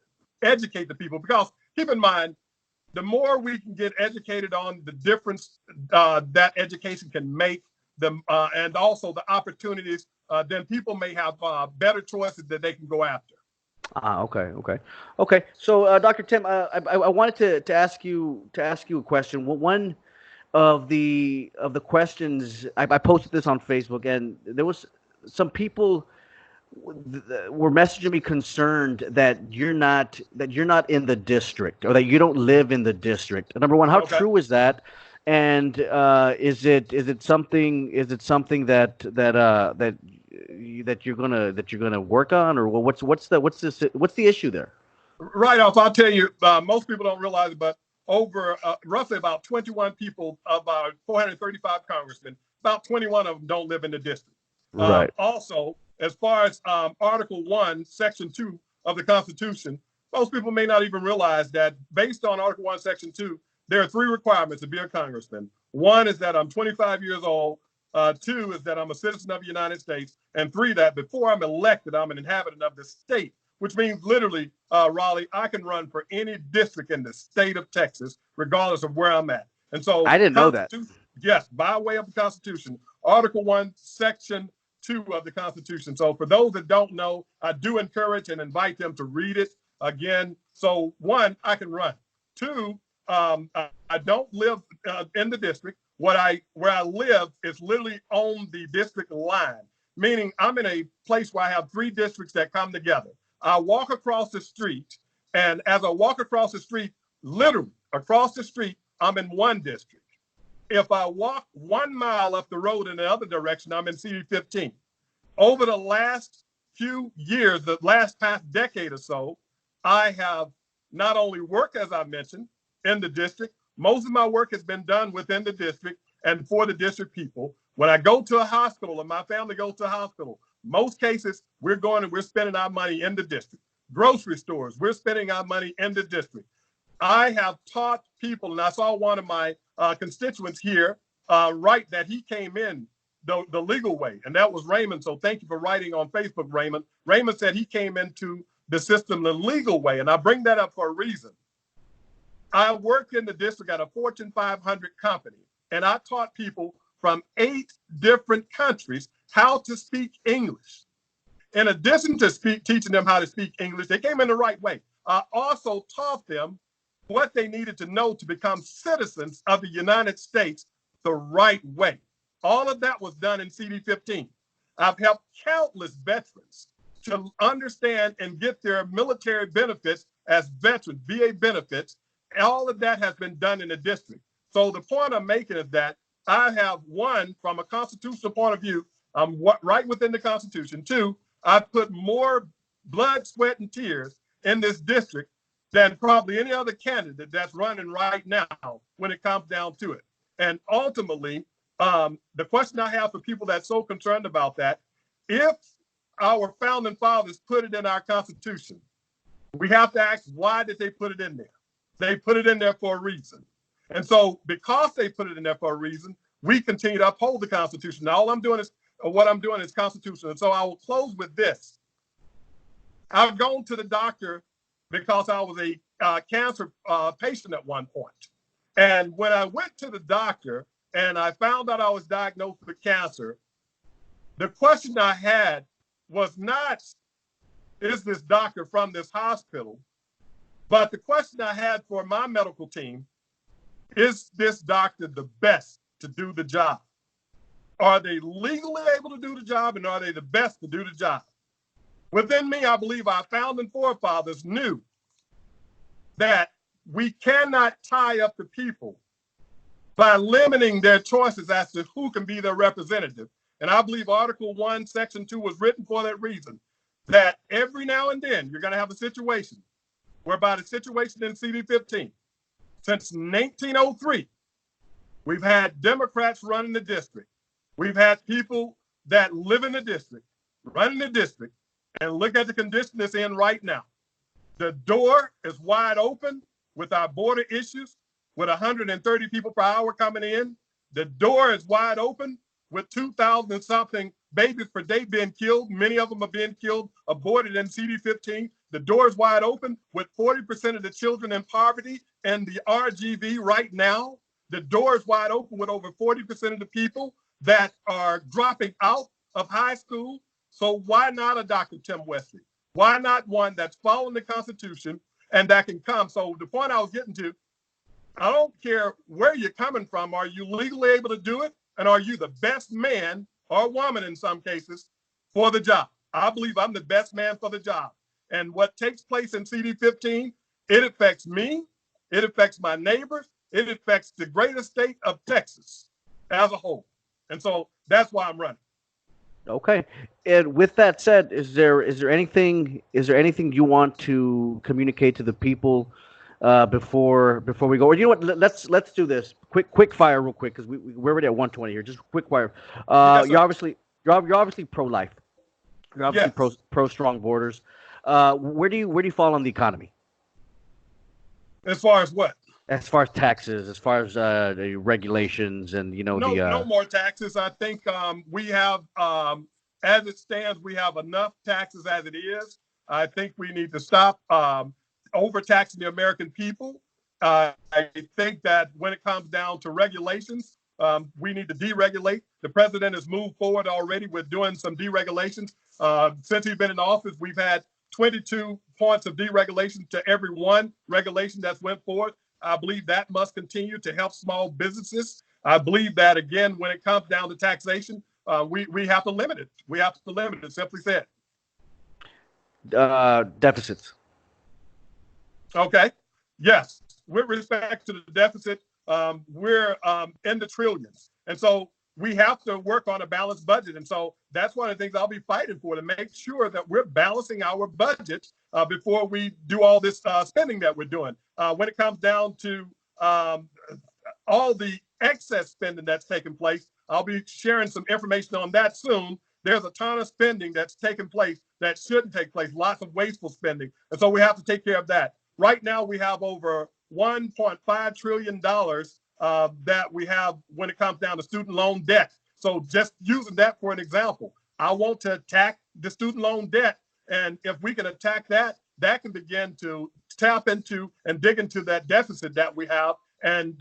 educate the people, because keep in mind, the more we can get educated on the difference that education can make, them and also the opportunities, then people may have better choices that they can go after. Okay. So, Dr. Tim, I wanted to ask you a question. One of the questions, I posted this on Facebook, and there was some people were messaging me concerned that you're not in the district, or that you don't live in the district. Number one, how Okay. true is that? And is it something that you're gonna work on, or what's the issue there? Right off, I'll tell you, most people don't realize it, but over roughly about 21 people, about 435 congressmen, about 21 of them don't live in the district. Right. Also, as far as Article 1, Section 2 of the Constitution, most people may not even realize that based on Article 1, Section 2, there are three requirements to be a congressman. One is that I'm 25 years old. Two is that I'm a citizen of the United States. And three, that before I'm elected, I'm an inhabitant of the state, which means literally, Raleigh, I can run for any district in the state of Texas, regardless of where I'm at. And so, I didn't know that. yes, by way of the Constitution, Article 1, Section 2 of the Constitution. So for those that don't know, I do encourage and invite them to read it again. So one, I can run. Two, I don't live in the district. Where I live is literally on the district line, meaning I'm in a place where I have three districts that come together. I walk across the street, and as I walk across the street, literally across the street, I'm in one district. If I walk 1 mile up the road in the other direction, I'm in CD15. Over the last few years, the last past decade or so, I have not only worked, as I mentioned, in the district. Most of my work has been done within the district and for the district people. When I go to a hospital and my family goes to a hospital, most cases we're spending our money in the district. Grocery stores, we're spending our money in the district. I have taught people, and I saw one of my constituents here write that he came in the legal way, and that was Raymond. So thank you for writing on Facebook, Raymond. Raymond said he came into the system the legal way, and I bring that up for a reason. I worked in the district at a Fortune 500 company, and I taught people from 8 different countries how to speak English. In addition to teaching them how to speak English, they came in the right way. I also taught them what they needed to know to become citizens of the United States the right way. All of that was done in CD15. I've helped countless veterans to understand and get their military benefits as veterans, VA benefits. All of that has been done in the district. So the point I'm making is that I have, one, from a constitutional point of view, I'm right within the Constitution. Two, I've put more blood, sweat, and tears in this district than probably any other candidate that's running right now when it comes down to it. And ultimately, the question I have for people that's so concerned about that, if our founding fathers put it in our Constitution, we have to ask, why did they put it in there? They put it in there for a reason. And so because they put it in there for a reason, we continue to uphold the Constitution. Now, what I'm doing is constitutional. And so I will close with this. I've gone to the doctor because I was a cancer patient at one point. And when I went to the doctor and I found out I was diagnosed with cancer, the question I had was not, is this doctor from this hospital? But the question I had for my medical team, is this doctor the best to do the job? Are they legally able to do the job, and are they the best to do the job? Within me, I believe our founding forefathers knew that we cannot tie up the people by limiting their choices as to who can be their representative. And I believe Article 1, Section 2 was written for that reason, that every now and then you're going to have a situation whereby the situation in CD15, since 1903, we've had Democrats running the district. We've had people that live in the district, running the district, and look at the condition it's in right now. The door is wide open with our border issues, with 130 people per hour coming in. The door is wide open with 2,000 something babies per day being killed. Many of them are being killed, aborted in CD15. The door is wide open with 40% of the children in poverty in the RGV right now. The door is wide open with over 40% of the people that are dropping out of high school. So why not a Dr. Tim Westley? Why not one that's following the Constitution and that can come? So the point I was getting to, I don't care where you're coming from. Are you legally able to do it? And are you the best man or woman in some cases for the job? I believe I'm the best man for the job. And what takes place in CD15, it affects me, it affects my neighbors, it affects the greater state of Texas as a whole. And so that's why I'm running. Okay. And with that said, is there anything you want to communicate to the people before we go? Or you know what? Let's do this quick fire real quick because we're already at 120 here. Just quick fire. Yes, You're sir. obviously pro life. You're obviously Yes. pro strong borders. Where do you fall on the economy As far as what? as far as taxes, as far as the regulations, and No, the no more taxes. I think we have, as it stands, we have enough taxes as it is. I think we need to stop overtaxing the American people. I think that when it comes down to regulations, we need to deregulate. The president has moved forward already with doing some deregulations. Since he's been in office, we've had 22 points of deregulation to every one regulation that's went forward. I believe that must continue to help small businesses. I believe that, again, when it comes down to taxation, we have to limit it. We have to limit it, simply said. deficits? Okay. Yes. With respect to the deficit, we're in the trillions. And so we have to work on a balanced budget. And so that's one of the things I'll be fighting for, to make sure that we're balancing our budget before we do all this spending that we're doing. When it comes down to all the excess spending that's taking place, I'll be sharing some information on that soon. There's a ton of spending that's taking place that shouldn't take place, lots of wasteful spending. And so we have to take care of that. Right now, we have over $1.5 trillion that we have when it comes down to student loan debt. So just using that for an example, I want to attack the student loan debt. And if we can attack that, that can begin to tap into and dig into that deficit that we have and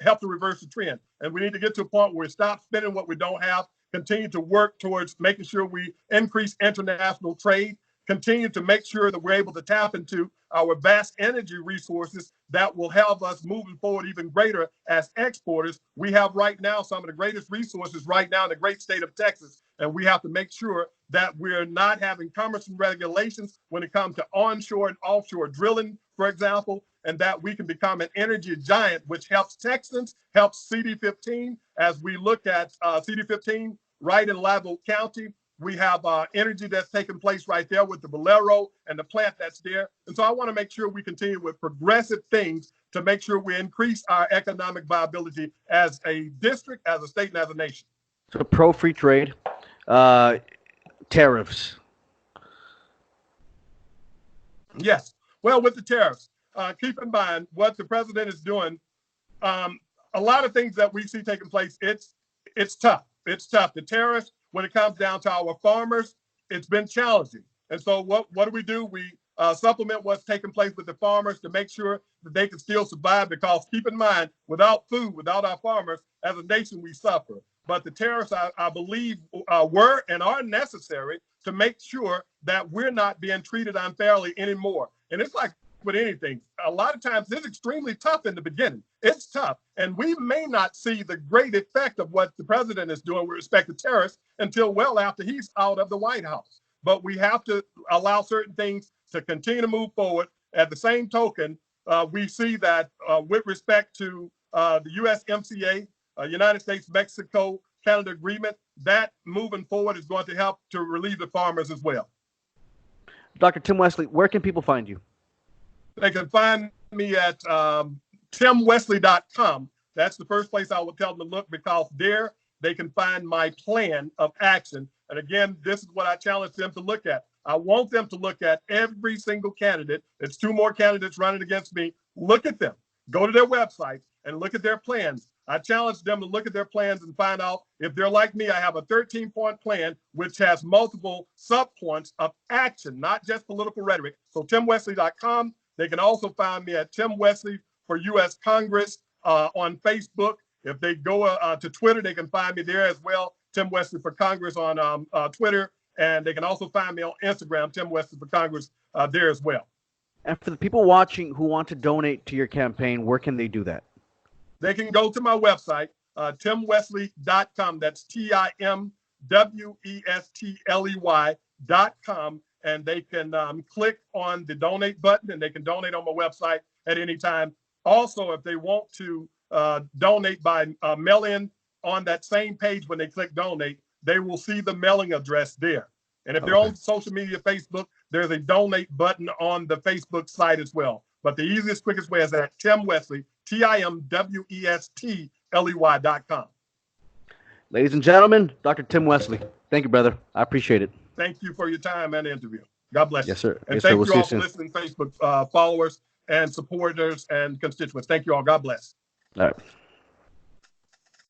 help to reverse the trend. And we need to get to a point where we stop spending what we don't have, continue to work towards making sure we increase international trade, continue to make sure that we're able to tap into our vast energy resources that will help us moving forward even greater as exporters. We have right now some of the greatest resources right now in the great state of Texas, and we have to make sure that we're not having cumbersome regulations when it comes to onshore and offshore drilling, for example, and that we can become an energy giant, which helps Texans, helps CD15. As we look at CD15 right in Live County, we have energy that's taking place right there with the Bolero and the plant that's there. And so I want to make sure we continue with progressive things to make sure we increase our economic viability as a district, as a state, and as a nation. So pro free trade, uh, tariffs. Yes. Well, with the tariffs, keep in mind what the president is doing. Um, a lot of things that we see taking place, it's tough. It's tough. The tariffs, when it comes down to our farmers, it's been challenging. And so what do? We supplement what's taking place with the farmers to make sure that they can still survive. Because keep in mind, without food, without our farmers, as a nation, we suffer. But the tariffs, I believe, were and are necessary to make sure that we're not being treated unfairly anymore. And it's like with anything, a lot of times it's extremely tough in the beginning. It's tough. And we may not see the great effect of what the president is doing with respect to tariffs until well after he's out of the White House. But we have to allow certain things to continue to move forward. At the same token, we see that with respect to the USMCA, United States-Mexico Canada agreement, that moving forward is going to help to relieve the farmers as well. Dr. Tim Westley, where can people find you? They can find me at timwesley.com. That's the first place I will tell them to look, because there they can find my plan of action. And again, this is what I challenge them to look at. I want them to look at every single candidate. It's 2 more candidates running against me. Look at them. Go to their website and look at their plans. I challenge them to look at their plans and find out if they're like me. I have a 13-point plan, which has multiple subpoints of action, not just political rhetoric. So timwesley.com. They can also find me at Tim Westley for U.S. Congress on Facebook. If they go to Twitter, they can find me there as well, Tim Westley for Congress on Twitter. And they can also find me on Instagram, Tim Westley for Congress, there as well. And for the people watching who want to donate to your campaign, where can they do that? They can go to my website, timwesley.com. That's TIMWESTLEY.com. And they can click on the donate button, and they can donate on my website at any time. Also, if they want to donate by mail-in on that same page, when they click donate, they will see the mailing address there. And if they're on social media, Facebook, there's a donate button on the Facebook site as well. But the easiest, quickest way is at Tim Westley, TIMWESTLEY.com. Ladies and gentlemen, Dr. Tim Westley. Thank you, brother. I appreciate it. Thank you for your time and the interview. God bless you. Yes, sir. And yes, thank sir. We'll you see all you for soon. listening, Facebook followers and supporters and constituents. Thank you all. God bless. All right.